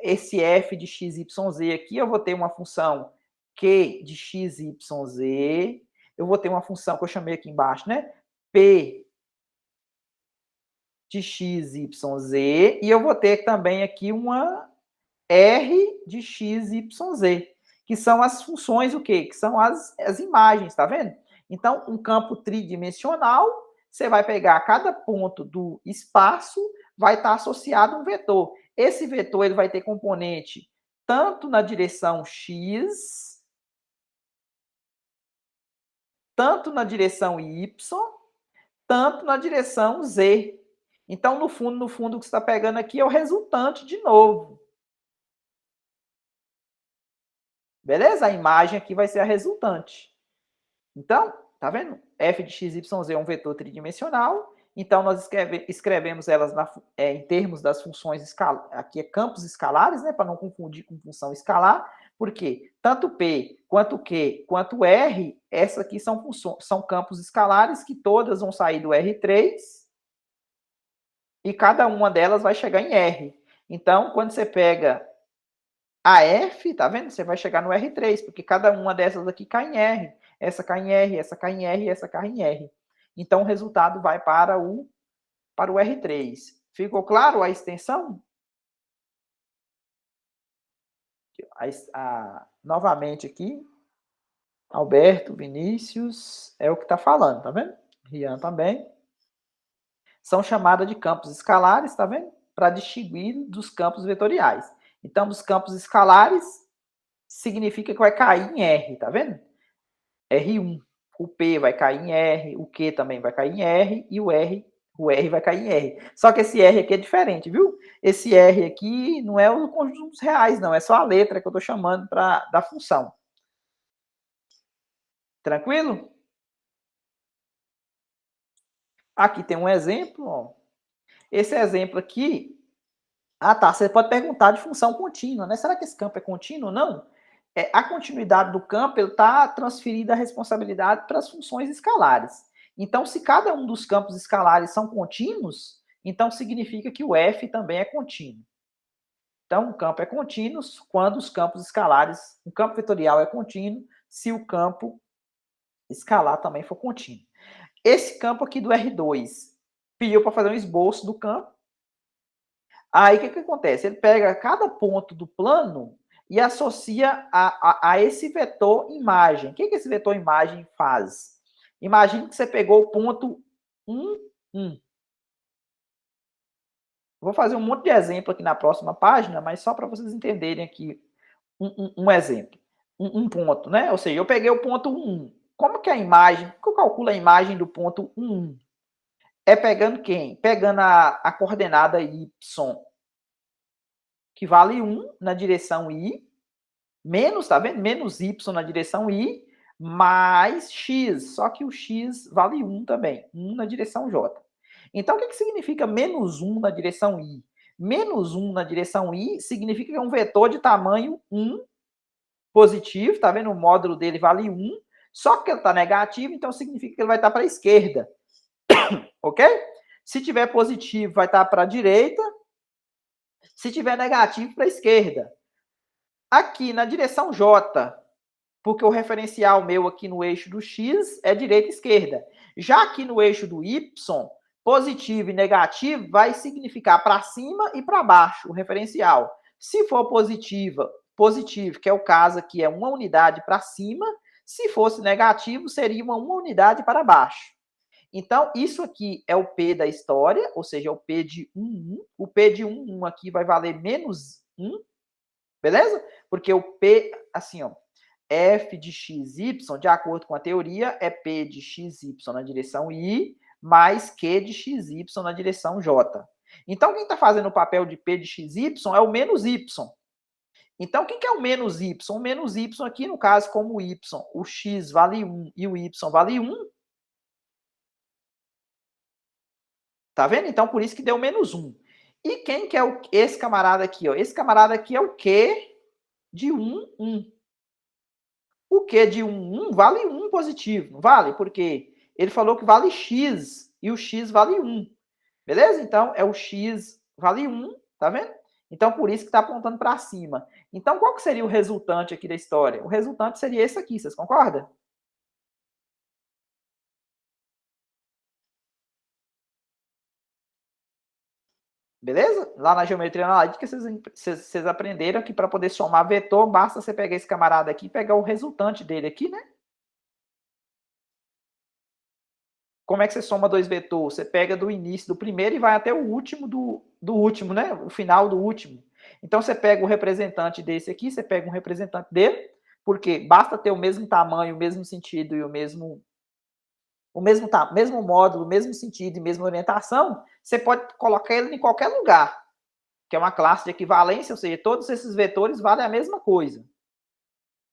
esse f de XYZ aqui, eu vou ter uma função Q de XYZ, eu vou ter uma função que eu chamei aqui embaixo, né? P de XYZ, e eu vou ter também aqui uma R de XYZ, que são as funções, o quê? Que são as imagens, tá vendo? Então, um campo tridimensional, você vai pegar cada ponto do espaço, vai estar associado a um vetor. Esse vetor ele vai ter componente tanto na direção x, tanto na direção y, tanto na direção z. Então, no fundo, o que você está pegando aqui é o resultante de novo. Beleza? A imagem aqui vai ser a resultante. Então, tá vendo? F de x, y, z é um vetor tridimensional. Então, nós escrevemos elas em termos das funções escalares. Aqui é campos escalares, né? Para não confundir com função escalar. Porque tanto P, quanto Q, quanto R, essas aqui são campos escalares que todas vão sair do R3 e cada uma delas vai chegar em R. Então, quando você pega a F, tá vendo? Você vai chegar no R3, porque cada uma dessas aqui cai em R. Essa cai em R, essa cai em R, essa cai em R. Então, o resultado vai para o R3. Ficou claro a extensão? Novamente aqui, Alberto, Vinícius, é o que está falando, tá vendo? Rian também. São chamadas de campos escalares, tá vendo? Para distinguir dos campos vetoriais. Então, os campos escalares significa que vai cair em R, tá vendo? R1. O P vai cair em R, o Q também vai cair em R e o R vai cair em R. Só que esse R aqui é diferente, viu? Esse R aqui não é o conjunto dos reais, não. É só a letra que eu estou chamando da função. Tranquilo? Aqui tem um exemplo, ó. Esse exemplo aqui... Ah, tá. Você pode perguntar de função contínua, né? Será que esse campo é contínuo ou não? A continuidade do campo está transferida a responsabilidade para as funções escalares. Então, se cada um dos campos escalares são contínuos, então significa que o F também é contínuo. Então, o campo é contínuo quando os campos escalares, o campo vetorial é contínuo se o campo escalar também for contínuo. Esse campo aqui do R2 pediu para fazer um esboço do campo. Aí, o que acontece? Ele pega cada ponto do plano e associa a esse vetor imagem. O que esse vetor imagem faz? Imagine que você pegou o ponto 1, 1. Vou fazer um monte de exemplo aqui na próxima página, mas só para vocês entenderem aqui um exemplo. Um ponto, né? Ou seja, eu peguei o ponto 1. Como que a imagem... Como eu calculo a imagem do ponto 1? É pegando quem? Pegando a coordenada y, que vale 1 na direção I, menos, tá vendo? Menos y na direção I, mais x. Só que o x vale 1 também, 1 na direção j. Então, o que significa menos 1 na direção I? Menos 1 na direção I significa que é um vetor de tamanho 1 positivo, tá vendo? O módulo dele vale 1, só que ele está negativo, então significa que ele vai estar para a esquerda. Ok? Se tiver positivo, vai estar para a direita. Se tiver negativo, para a esquerda. Aqui na direção J, porque o referencial meu aqui no eixo do X é direita e esquerda. Já aqui no eixo do Y, positivo e negativo vai significar para cima e para baixo o referencial. Se for positivo, que é o caso aqui, é uma unidade para cima. Se fosse negativo, seria uma unidade para baixo. Então, isso aqui é o P da história, ou seja, é o P de 1, 1. O P de 1, 1 aqui vai valer menos 1, beleza? Porque o P, assim, ó, f de xy, de acordo com a teoria, é P de xy na direção I, mais Q de xy na direção J. Então, quem está fazendo o papel de P de xy é o menos Y. Então, o que é o menos Y? O menos Y aqui, no caso, como o Y, o X vale 1 e o Y vale 1. Tá vendo? Então, por isso que deu menos 1. E quem que é esse camarada aqui? Ó? Esse camarada aqui é o Q de 1, 1. O Q de 1, 1 vale 1 positivo, não vale? Porque ele falou que vale X e o X vale 1. Beleza? Então, é o X vale 1, tá vendo? Então, por isso que está apontando para cima. Então, qual que seria o resultante aqui da história? O resultante seria esse aqui, vocês concordam? Beleza? Lá na geometria analítica, vocês aprenderam que para poder somar vetor, basta você pegar esse camarada aqui e pegar o resultante dele aqui, né? Como é que você soma dois vetores? Você pega do início do primeiro e vai até o último do último, né? O final do último. Então, você pega o representante desse aqui, você pega um representante dele, porque basta ter o mesmo tamanho, o mesmo sentido e mesmo módulo, o mesmo sentido e mesma orientação, você pode colocar ele em qualquer lugar, que é uma classe de equivalência, ou seja, todos esses vetores valem a mesma coisa.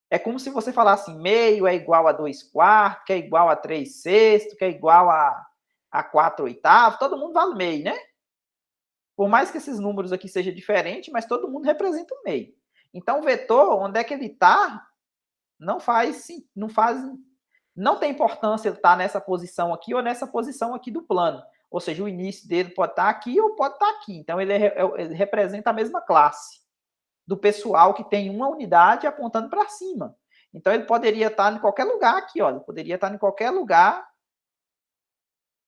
É como se você falasse assim, meio é igual a 2/4, que é igual a 3/6, que é igual a 4/8, todo mundo vale meio, né? Por mais que esses números aqui sejam diferentes, mas todo mundo representa o meio. Então, o vetor, onde é que ele está, não tem importância ele estar nessa posição aqui ou nessa posição aqui do plano. Ou seja, o início dele pode estar aqui ou pode estar aqui. Então, ele representa a mesma classe do pessoal que tem uma unidade apontando para cima. Então, ele poderia estar em qualquer lugar aqui, ó. Ele poderia estar em qualquer lugar,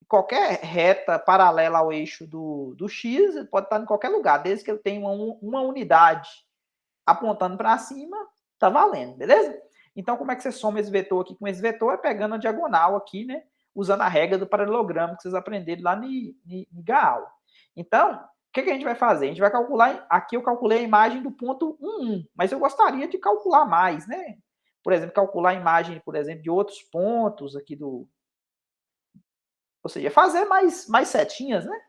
qualquer reta paralela ao eixo do X, ele pode estar em qualquer lugar, desde que ele tenha uma unidade apontando para cima, tá valendo, beleza? Então, como é que você soma esse vetor aqui com esse vetor? É pegando a diagonal aqui, né? Usando a regra do paralelogramo que vocês aprenderam lá em Gaal. Então, o que a gente vai fazer? A gente vai calcular, aqui eu calculei a imagem do ponto 1, mas eu gostaria de calcular mais, né? Por exemplo, calcular a imagem, por exemplo, de outros pontos aqui ou seja, fazer mais setinhas, né?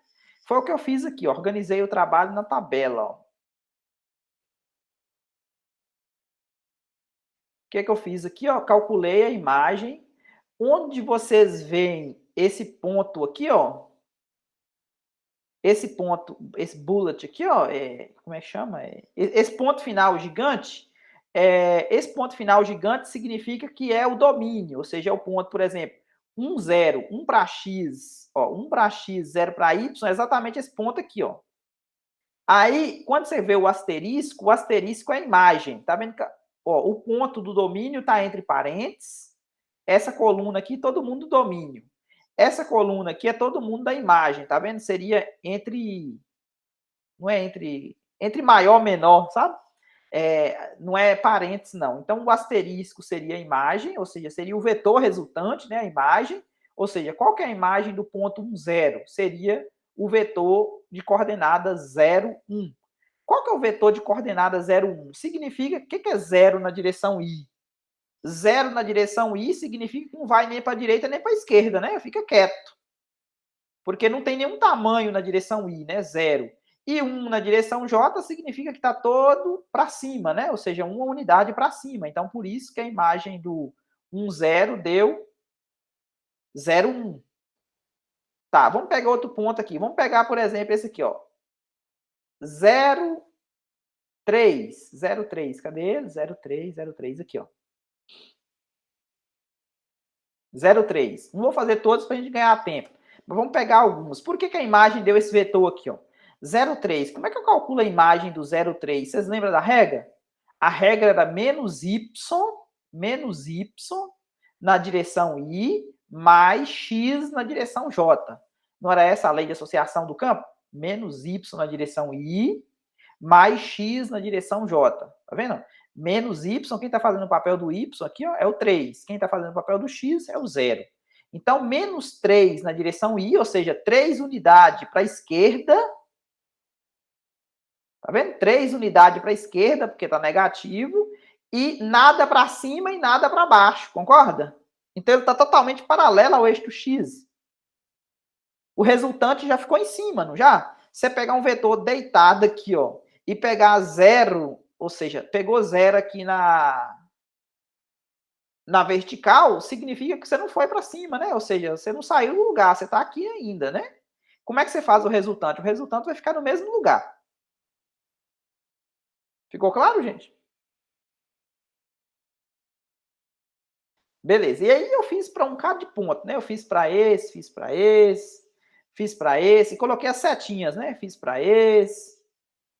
Foi o que eu fiz aqui, ó. Organizei o trabalho na tabela, ó. O que eu fiz aqui, ó? Calculei a imagem. Onde vocês veem esse ponto aqui, ó. Esse ponto, esse bullet aqui, ó. Como é que chama? Esse ponto final gigante. Esse ponto final gigante significa que é o domínio, ou seja, é o ponto, por exemplo, 1, 0, 1 para x, ó, 1 para x, 0 para y, é exatamente esse ponto aqui, ó. Aí, quando você vê o asterisco é a imagem, tá vendo? Ó, o ponto do domínio está entre parênteses, essa coluna aqui, todo mundo do domínio. Essa coluna aqui é todo mundo da imagem, tá vendo? Seria não é entre maior e menor, sabe? Não é parênteses, não. Então, o asterisco seria a imagem, ou seja, seria o vetor resultante, né, a imagem. Ou seja, qual que é a imagem do ponto 1, 0? Seria o vetor de coordenadas 0, 1. Qual que é o vetor de coordenadas 0, 1? Significa, o que é 0 na direção I? 0 na direção I significa que não vai nem para a direita nem para a esquerda, né? Fica quieto. Porque não tem nenhum tamanho na direção I, né? 0. E 1 na direção J significa que está todo para cima, né? Ou seja, uma unidade para cima. Então, por isso que a imagem do 1, 0 deu 0, 1. Tá, vamos pegar outro ponto aqui. Vamos pegar, por exemplo, esse aqui, ó. 0, 3. 0, 3. Cadê ele? 0, 3, 0, 3. Aqui, ó. 0, 3. Não vou fazer todos para a gente ganhar tempo. Mas vamos pegar alguns. Por que a imagem deu esse vetor aqui, ó? 0, 3. Como é que eu calculo a imagem do 0, 3? Vocês lembram da regra? A regra era menos y na direção I mais x na direção J. Não era essa a lei de associação do campo? Menos y na direção I mais x na direção J. Tá vendo? Menos y, quem está fazendo o papel do y aqui, ó, é o 3. Quem está fazendo o papel do x é o 0. Então, menos 3 na direção I, ou seja, 3 unidades para a esquerda. Tá vendo? 3 unidades para a esquerda, porque está negativo. E nada para cima e nada para baixo, concorda? Então, ele está totalmente paralelo ao eixo x. O resultante já ficou em cima, não já? Você pegar um vetor deitado aqui, ó, e pegar 0, ou seja, pegou 0 aqui na vertical, significa que você não foi para cima, né? Ou seja, você não saiu do lugar, você está aqui ainda, né? Como é que você faz o resultante? O resultante vai ficar no mesmo lugar. Ficou claro, gente? Beleza. E aí eu fiz para um bocado de ponto, né? Eu fiz para esse, fiz para esse, fiz para esse, e coloquei as setinhas, né? Fiz para esse,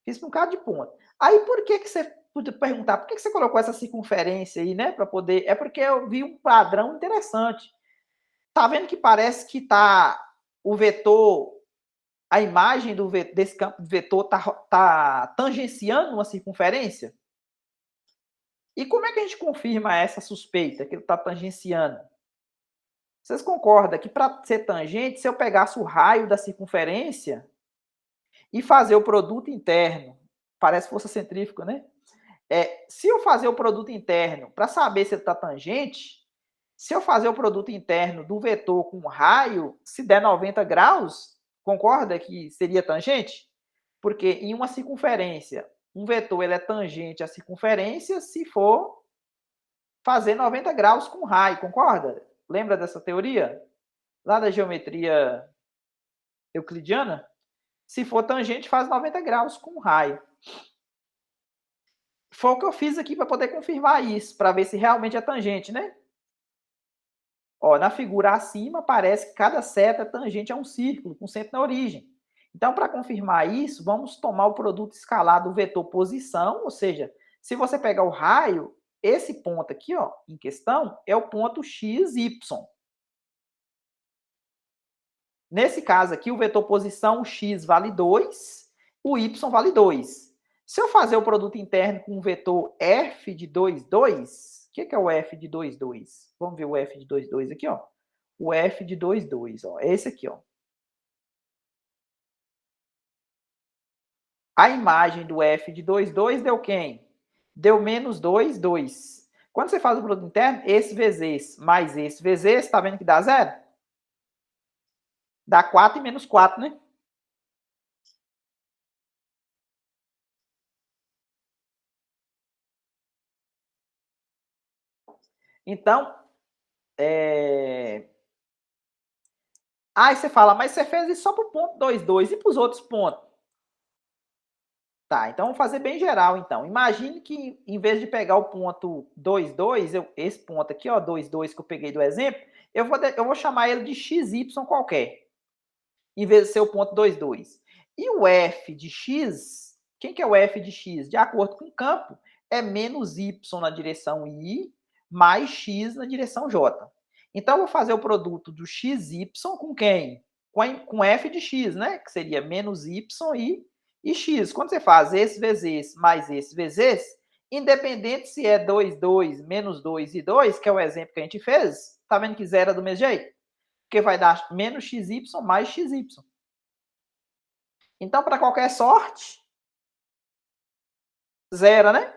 fiz para um bocado de ponto. Aí por que você pode perguntar, por que você colocou essa circunferência aí, né? Para poder. É porque eu vi um padrão interessante. Tá vendo que parece que tá o vetor, a imagem desse campo de vetor tá tangenciando uma circunferência? E como é que a gente confirma essa suspeita que ele está tangenciando? Vocês concordam que para ser tangente, se eu pegasse o raio da circunferência e fazer o produto interno, parece força centrífuga, né? Se eu fazer o produto interno para saber se ele está tangente, se eu fazer o produto interno do vetor com raio, se der 90 graus, concorda que seria tangente? Porque em uma circunferência, um vetor ele é tangente à circunferência se for fazer 90 graus com raio, concorda? Lembra dessa teoria? Lá da geometria euclidiana? Se for tangente, faz 90 graus com raio. Foi o que eu fiz aqui para poder confirmar isso, para ver se realmente é tangente, né? Ó, na figura acima, parece que cada seta é tangente a um círculo, com centro na origem. Então, para confirmar isso, vamos tomar o produto escalar do vetor posição, ou seja, se você pegar o raio, esse ponto aqui, ó, em questão, é o ponto x, y. Nesse caso aqui, o vetor posição, o x vale 2, o y vale 2. Se eu fazer o produto interno com o vetor f de 2, 2, o que é o f de 2, 2? Vamos ver o f de 2, 2 aqui, ó. O f de 2, 2, ó, é esse aqui, ó. A imagem do f de 2, 2 deu quem? Deu menos 2, 2. Quando você faz o produto interno, esse vezes esse, mais esse vezes esse, tá vendo que dá zero? Dá 4 e menos 4, né? Então, aí você fala, mas você fez isso só para o ponto 2, 2 e para os outros pontos? Tá, então vamos fazer bem geral, então. Imagine que, em vez de pegar o ponto 2, 2, esse ponto aqui, ó, 2, 2 que eu peguei do exemplo, eu vou chamar ele de xy qualquer, em vez de ser o ponto 2, 2. E o f de x, quem que é o f de x? De acordo com o campo, é menos y na direção i, mais x na direção j. Então, eu vou fazer o produto do xy com quem? Com f de x, né? Que seria menos y e x. Quando você faz esse vezes esse, mais esse vezes esse, independente se é 2, 2, menos 2 e 2, que é o exemplo que a gente fez, tá vendo que zero é do mesmo jeito? Porque vai dar menos xy mais xy. Então, para qualquer sorte, zero, né?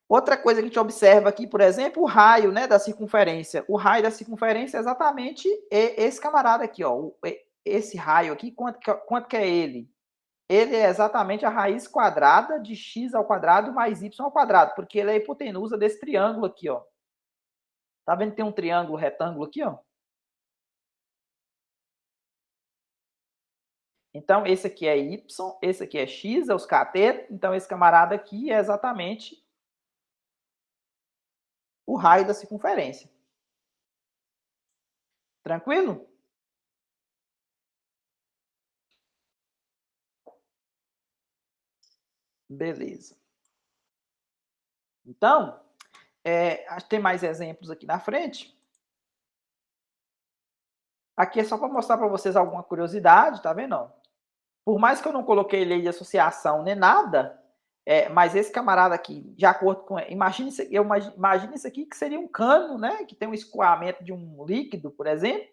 Outra coisa que a gente observa aqui, por exemplo, o raio, né, da circunferência. O raio da circunferência é exatamente esse camarada aqui, ó. Esse raio aqui, quanto que é ele? Ele é exatamente a raiz quadrada de x ao quadrado mais y ao quadrado, porque ele é a hipotenusa desse triângulo aqui, ó. Tá vendo que tem um triângulo retângulo aqui, ó? Então, esse aqui é y, esse aqui é x, é os catetos. Então, esse camarada aqui é exatamente o raio da circunferência. Tranquilo? Beleza. Então, tem mais exemplos aqui na frente. Aqui é só para mostrar para vocês alguma curiosidade, tá vendo? Por mais que eu não coloquei lei de associação nem nada, mas esse camarada aqui, de acordo com. Imagine isso aqui que seria um cano, né? Que tem um escoamento de um líquido, por exemplo.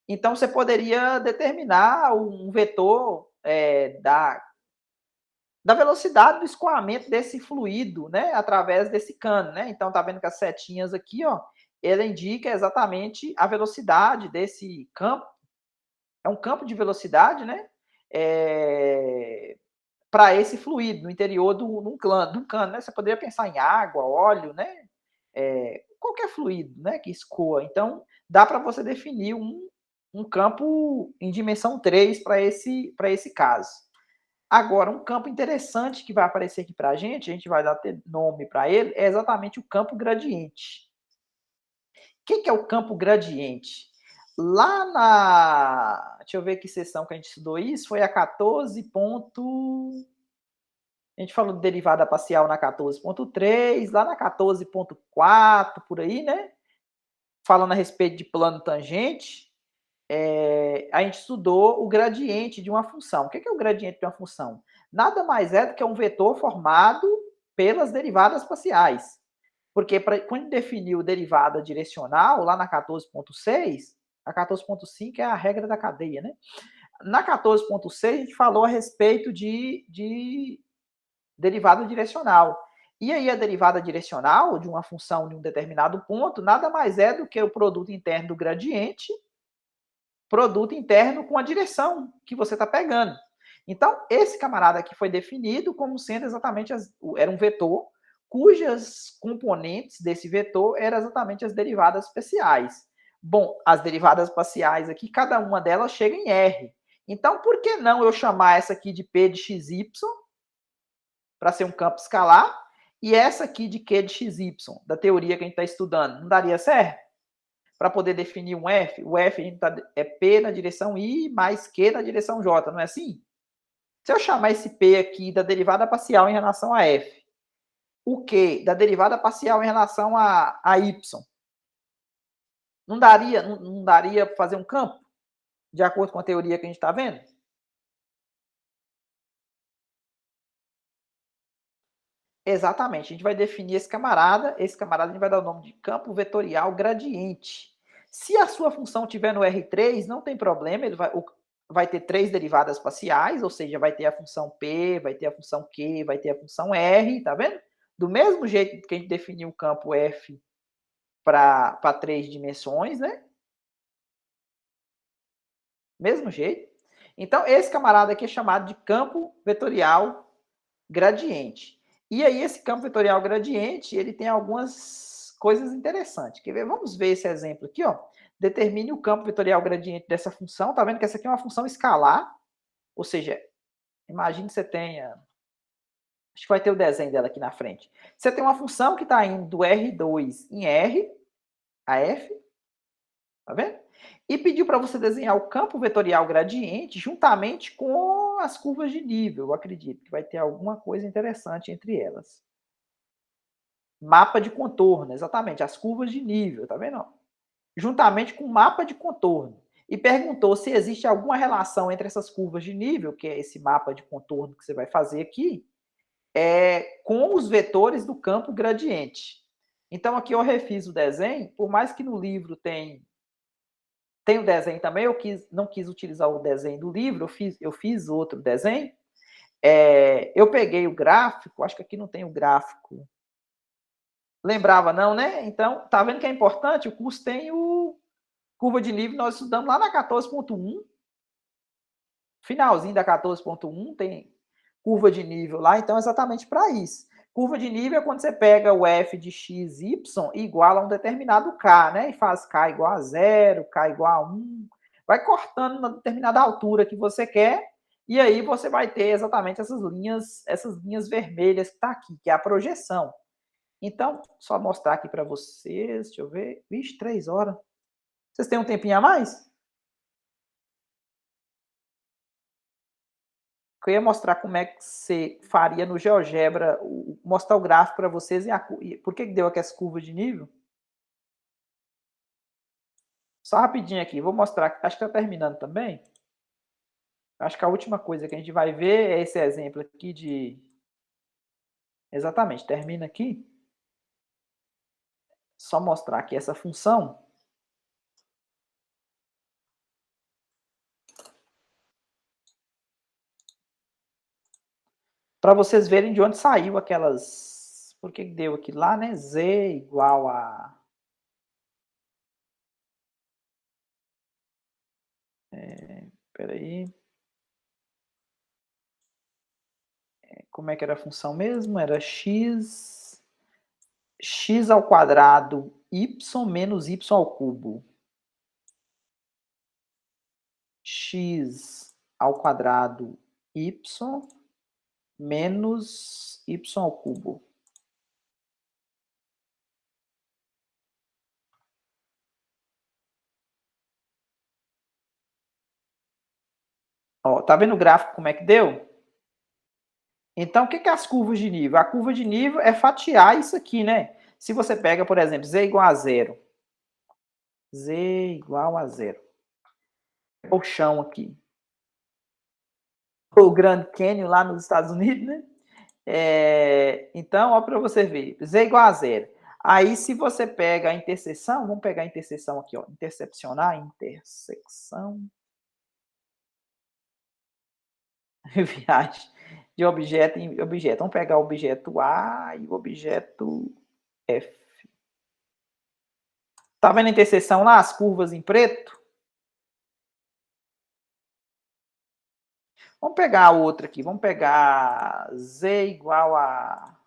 Então, você poderia determinar um vetor da velocidade do escoamento desse fluido, né, através desse cano, né? Então tá vendo que as setinhas aqui, ó, ela indica exatamente a velocidade desse campo. É um campo de velocidade, né? Para esse fluido no interior de um cano, né? Você poderia pensar em água, óleo, né? Qualquer fluido, né, que escoa. Então, dá para você definir um campo em dimensão 3 para esse caso. Agora, um campo interessante que vai aparecer aqui para a gente vai dar nome para ele, é exatamente o campo gradiente. O que é o campo gradiente? Lá na... Deixa eu ver que sessão que a gente estudou isso, foi a 14. A gente falou de derivada parcial na 14.3, lá na 14.4, por aí, né? Falando a respeito de plano tangente, a gente estudou o gradiente de uma função. O que é o gradiente de uma função? Nada mais é do que um vetor formado pelas derivadas parciais. Porque quando definiu derivada direcional, lá na 14.6, a 14.5 é a regra da cadeia, né? Na 14.6, a gente falou a respeito de derivada direcional. E aí, a derivada direcional de uma função de um determinado ponto nada mais é do que o produto interno do gradiente, produto interno com a direção que você está pegando. Então, esse camarada aqui foi definido como sendo exatamente, era um vetor, cujas componentes desse vetor eram exatamente as derivadas parciais. Bom, as derivadas parciais aqui, cada uma delas chega em R. Então, por que não eu chamar essa aqui de P de XY, para ser um campo escalar, e essa aqui de Q de XY, da teoria que a gente está estudando, não daria certo? Para poder definir um F, o F a gente é P na direção I mais Q na direção J, não é assim? Se eu chamar esse P aqui da derivada parcial em relação a F, o Q da derivada parcial em relação a Y, não daria para fazer um campo? De acordo com a teoria que a gente está vendo? Exatamente, a gente vai definir esse camarada a gente vai dar o nome de campo vetorial gradiente. Se a sua função estiver no R3, não tem problema, ele vai ter três derivadas parciais, ou seja, vai ter a função P, vai ter a função Q, vai ter a função R, tá vendo? Do mesmo jeito que a gente definiu o campo F para 3 dimensões, né? Mesmo jeito. Então, esse camarada aqui é chamado de campo vetorial gradiente. E aí, esse campo vetorial gradiente, ele tem algumas coisas interessantes. Quer ver? Vamos ver esse exemplo aqui, ó. Determine o campo vetorial gradiente dessa função. Tá vendo que essa aqui é uma função escalar? Ou seja, imagine que você tenha... Acho que vai ter o desenho dela aqui na frente. Você tem uma função que está indo do R2 em R, a F, tá vendo? E pediu para você desenhar o campo vetorial gradiente juntamente com as curvas de nível. Eu acredito que vai ter alguma coisa interessante entre elas. Mapa de contorno, exatamente, as curvas de nível, tá vendo? Juntamente com o mapa de contorno. E perguntou se existe alguma relação entre essas curvas de nível, que é esse mapa de contorno que você vai fazer aqui, com os vetores do campo gradiente. Então, aqui eu refiz o desenho, por mais que no livro tem o desenho também, não quis utilizar o desenho do livro, eu fiz outro desenho. Eu peguei o gráfico, acho que aqui não tem o gráfico. Lembrava não, né? Então, tá vendo que é importante? O curso tem o curva de nível, nós estudamos lá na 14.1, finalzinho da 14.1, tem curva de nível lá, então é exatamente para isso. Curva de nível é quando você pega o f de x, y igual a um determinado k, né? E faz k igual a 0, k igual a 1, vai cortando na determinada altura que você quer, e aí você vai ter exatamente essas linhas vermelhas que está aqui, que é a projeção. Então, só mostrar aqui para vocês, deixa eu ver, vixe, 3 horas. Vocês têm um tempinho a mais? Eu ia mostrar como é que você faria no GeoGebra, mostrar o gráfico para vocês e por que deu aqui as curvas de nível. Só rapidinho aqui, vou mostrar, acho que está terminando também. Acho que a última coisa que a gente vai ver é esse exemplo aqui de... Exatamente, termina aqui. Só mostrar aqui essa função. Para vocês verem de onde saiu aquelas... Por que deu aqui lá, né? Z igual a... Peraí. Como é que era a função mesmo? Era x ao quadrado y menos y ao cubo. X ao quadrado y menos y ao cubo. Ó, tá vendo o gráfico como é que deu? Então, o que é as curvas de nível? A curva de nível é fatiar isso aqui, né? Se você pega, por exemplo, z igual a 0. Z igual a 0. O chão aqui. O Grand Canyon lá nos Estados Unidos, né? Então, ó, para você ver, z igual a 0. Aí, se você pega a interseção, vamos pegar a interseção aqui, ó, intercepcionar, intersecção, viagem de objeto em objeto. Vamos pegar o objeto A e o objeto F. Tá vendo a interseção lá, as curvas em preto? Vamos pegar a outra aqui, vamos pegar Z igual a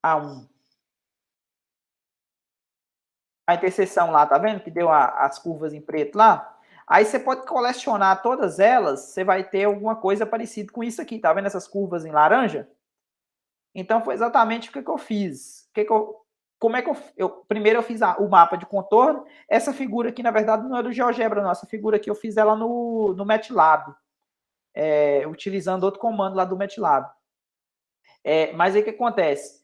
1. A interseção lá, tá vendo que deu as curvas em preto lá? Aí você pode colecionar todas elas, você vai ter alguma coisa parecida com isso aqui, tá vendo essas curvas em laranja? Então foi exatamente o que eu fiz. Como é que primeiro eu fiz o mapa de contorno. Essa figura aqui, na verdade, não é do GeoGebra, não. Essa figura aqui eu fiz ela no MATLAB, utilizando outro comando lá do MATLAB. Mas aí o que acontece?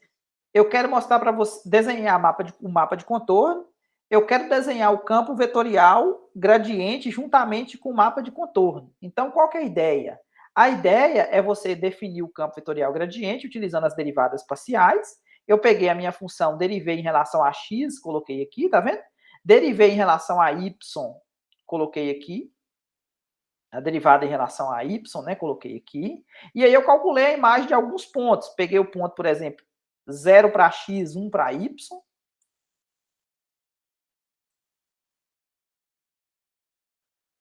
Eu quero mostrar para você, desenhar o mapa de contorno, eu quero desenhar o campo vetorial gradiente juntamente com o mapa de contorno. Então, qual que é a ideia? A ideia é você definir o campo vetorial gradiente utilizando as derivadas parciais. Eu peguei a minha função, derivei em relação a x, coloquei aqui, tá vendo? Derivei em relação a y, coloquei aqui. A derivada em relação a y, né, coloquei aqui. E aí eu calculei a imagem de alguns pontos. Peguei o ponto, por exemplo, 0 para x, 1 para y.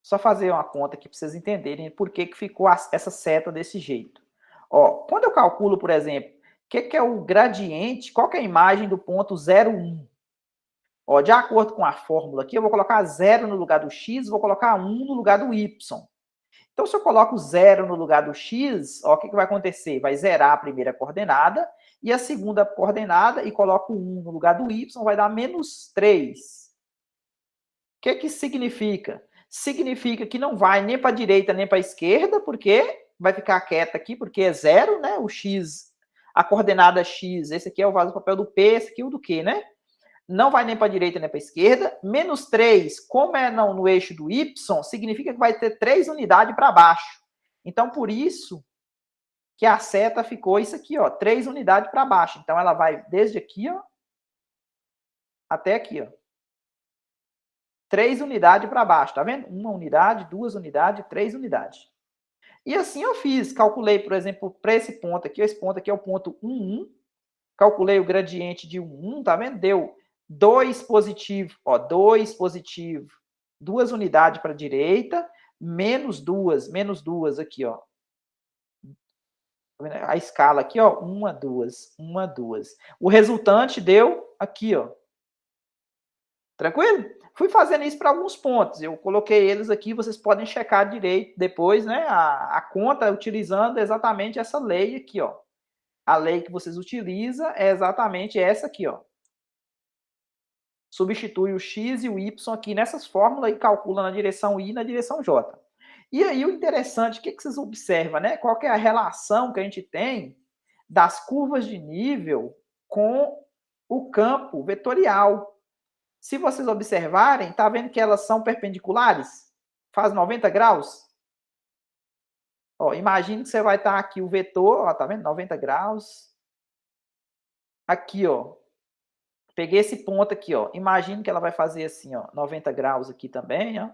Só fazer uma conta aqui para vocês entenderem por que ficou essa seta desse jeito. Ó, quando eu calculo, por exemplo, o que é o gradiente, qual que é a imagem do ponto 0, 1? Ó, de acordo com a fórmula aqui, eu vou colocar 0 no lugar do x, vou colocar 1 no lugar do y. Então, se eu coloco 0 no lugar do x, ó, o que vai acontecer? Vai zerar a primeira coordenada e a segunda coordenada e coloco 1 no lugar do y, vai dar menos 3. O que isso significa? Significa que não vai nem para a direita nem para a esquerda, porque vai ficar quieta aqui, porque é 0, né? O x, a coordenada x, esse aqui é o vaso papel do P, esse aqui é o do Q, né? Não vai nem para a direita nem para a esquerda. Menos 3, como é no eixo do y, significa que vai ter 3 unidades para baixo. Então, por isso que a seta ficou isso aqui, ó, 3 unidades para baixo. Então, ela vai desde aqui, ó, até aqui, ó. 3 unidades para baixo, tá vendo? 1 unidade, 2 unidades, 3 unidades. E assim eu fiz. Calculei, por exemplo, para esse ponto aqui, esse ponto aqui é o ponto 1, 1. Calculei o gradiente de 1, 1, tá vendo? Deu 2 positivo, ó, 2 positivo, 2 unidades para a direita, menos 2 aqui, ó. A escala aqui, ó, 1, 2, 1, 2. O resultante deu aqui, ó. Tranquilo? Fui fazendo isso para alguns pontos. Eu coloquei eles aqui, vocês podem checar direito depois, né? A conta utilizando exatamente essa lei aqui, ó. A lei que vocês utilizam é exatamente essa aqui, ó. Substitui o x e o y aqui nessas fórmulas e calcula na direção I e na direção J. E aí o interessante, o que vocês observam, né? Qual que é a relação que a gente tem das curvas de nível com o campo vetorial? Se vocês observarem, tá vendo que elas são perpendiculares? Faz 90 graus? Ó, imagine que você vai estar aqui o vetor, ó, tá vendo? 90 graus. Aqui, ó. Peguei esse ponto aqui, ó. Imagine que ela vai fazer assim, ó, 90 graus aqui também, ó.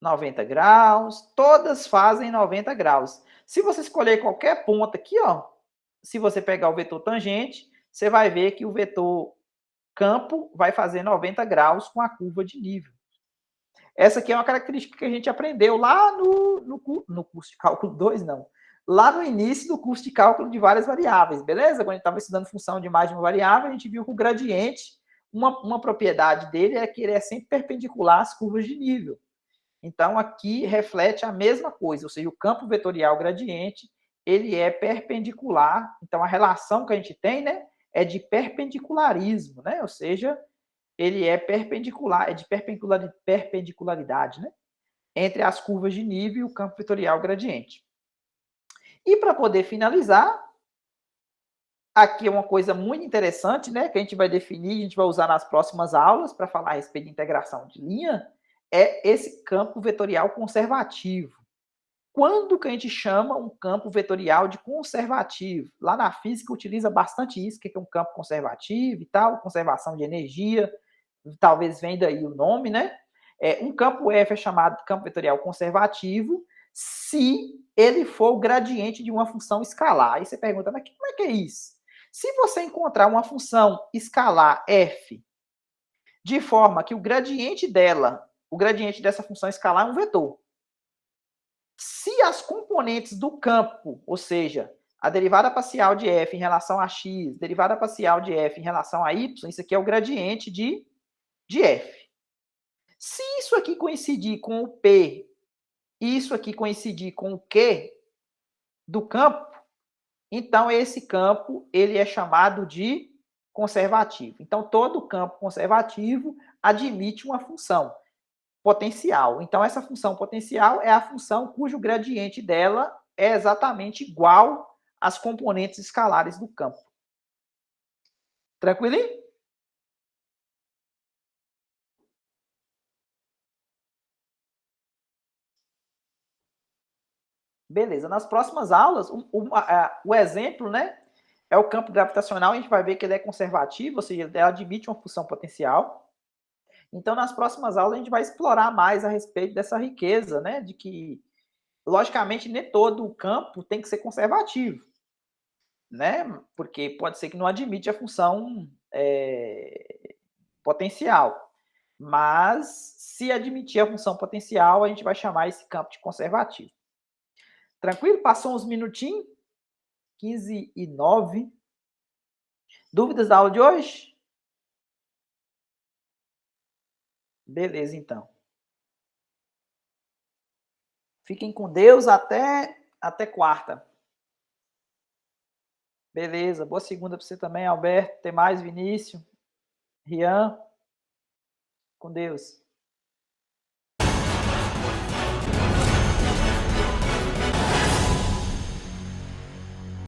90 graus, todas fazem 90 graus. Se você escolher qualquer ponto aqui, ó, se você pegar o vetor tangente, você vai ver que o vetor campo vai fazer 90 graus com a curva de nível. Essa aqui é uma característica que a gente aprendeu lá no curso de cálculo 2, não. Lá no início do curso de cálculo de várias variáveis, beleza? Quando a gente estava estudando função de mais de uma variável, a gente viu que o gradiente, uma propriedade dele é que ele é sempre perpendicular às curvas de nível. Então, aqui reflete a mesma coisa, ou seja, o campo vetorial gradiente, ele é perpendicular. Então, a relação que a gente tem, né, é de perpendicularismo, né? Ou seja, ele é perpendicular, é de perpendicularidade, né? Entre as curvas de nível e o campo vetorial gradiente. E para poder finalizar, aqui é uma coisa muito interessante, né? Que a gente vai definir, a gente vai usar nas próximas aulas para falar a respeito de integração de linha, é esse campo vetorial conservativo. quando que a gente chama um campo vetorial de conservativo? Lá na física utiliza bastante isso, que é um campo conservativo e tal, conservação de energia, talvez venha daí o nome, né? Um campo F é chamado de campo vetorial conservativo se ele for o gradiente de uma função escalar. Aí você pergunta, mas como é que é isso? Se você encontrar uma função escalar f de forma que o gradiente dessa função escalar é um vetor. Se as componentes do campo, ou seja, a derivada parcial de f em relação a x, derivada parcial de f em relação a y, isso aqui é o gradiente de f. Se isso aqui coincidir com o P e isso aqui coincidir com o Q do campo, então esse campo ele é chamado de conservativo. Então todo campo conservativo admite uma função potencial. Então essa função potencial é a função cujo gradiente dela é exatamente igual às componentes escalares do campo. Tranquilo? Beleza. Nas próximas aulas, o exemplo, né, é o campo gravitacional. A gente vai ver que ele é conservativo, ou seja, ele admite uma função potencial. Então, nas próximas aulas, a gente vai explorar mais a respeito dessa riqueza, né, de que, logicamente, nem todo o campo tem que ser conservativo, né, porque pode ser que não admite a função potencial. Mas, se admitir a função potencial, a gente vai chamar esse campo de conservativo. Tranquilo? Passou uns minutinhos? 15:09. Dúvidas da aula de hoje? Beleza, então. Fiquem com Deus até quarta. Beleza. Boa segunda para você também, Alberto. Até mais, Vinícius. Rian. Com Deus.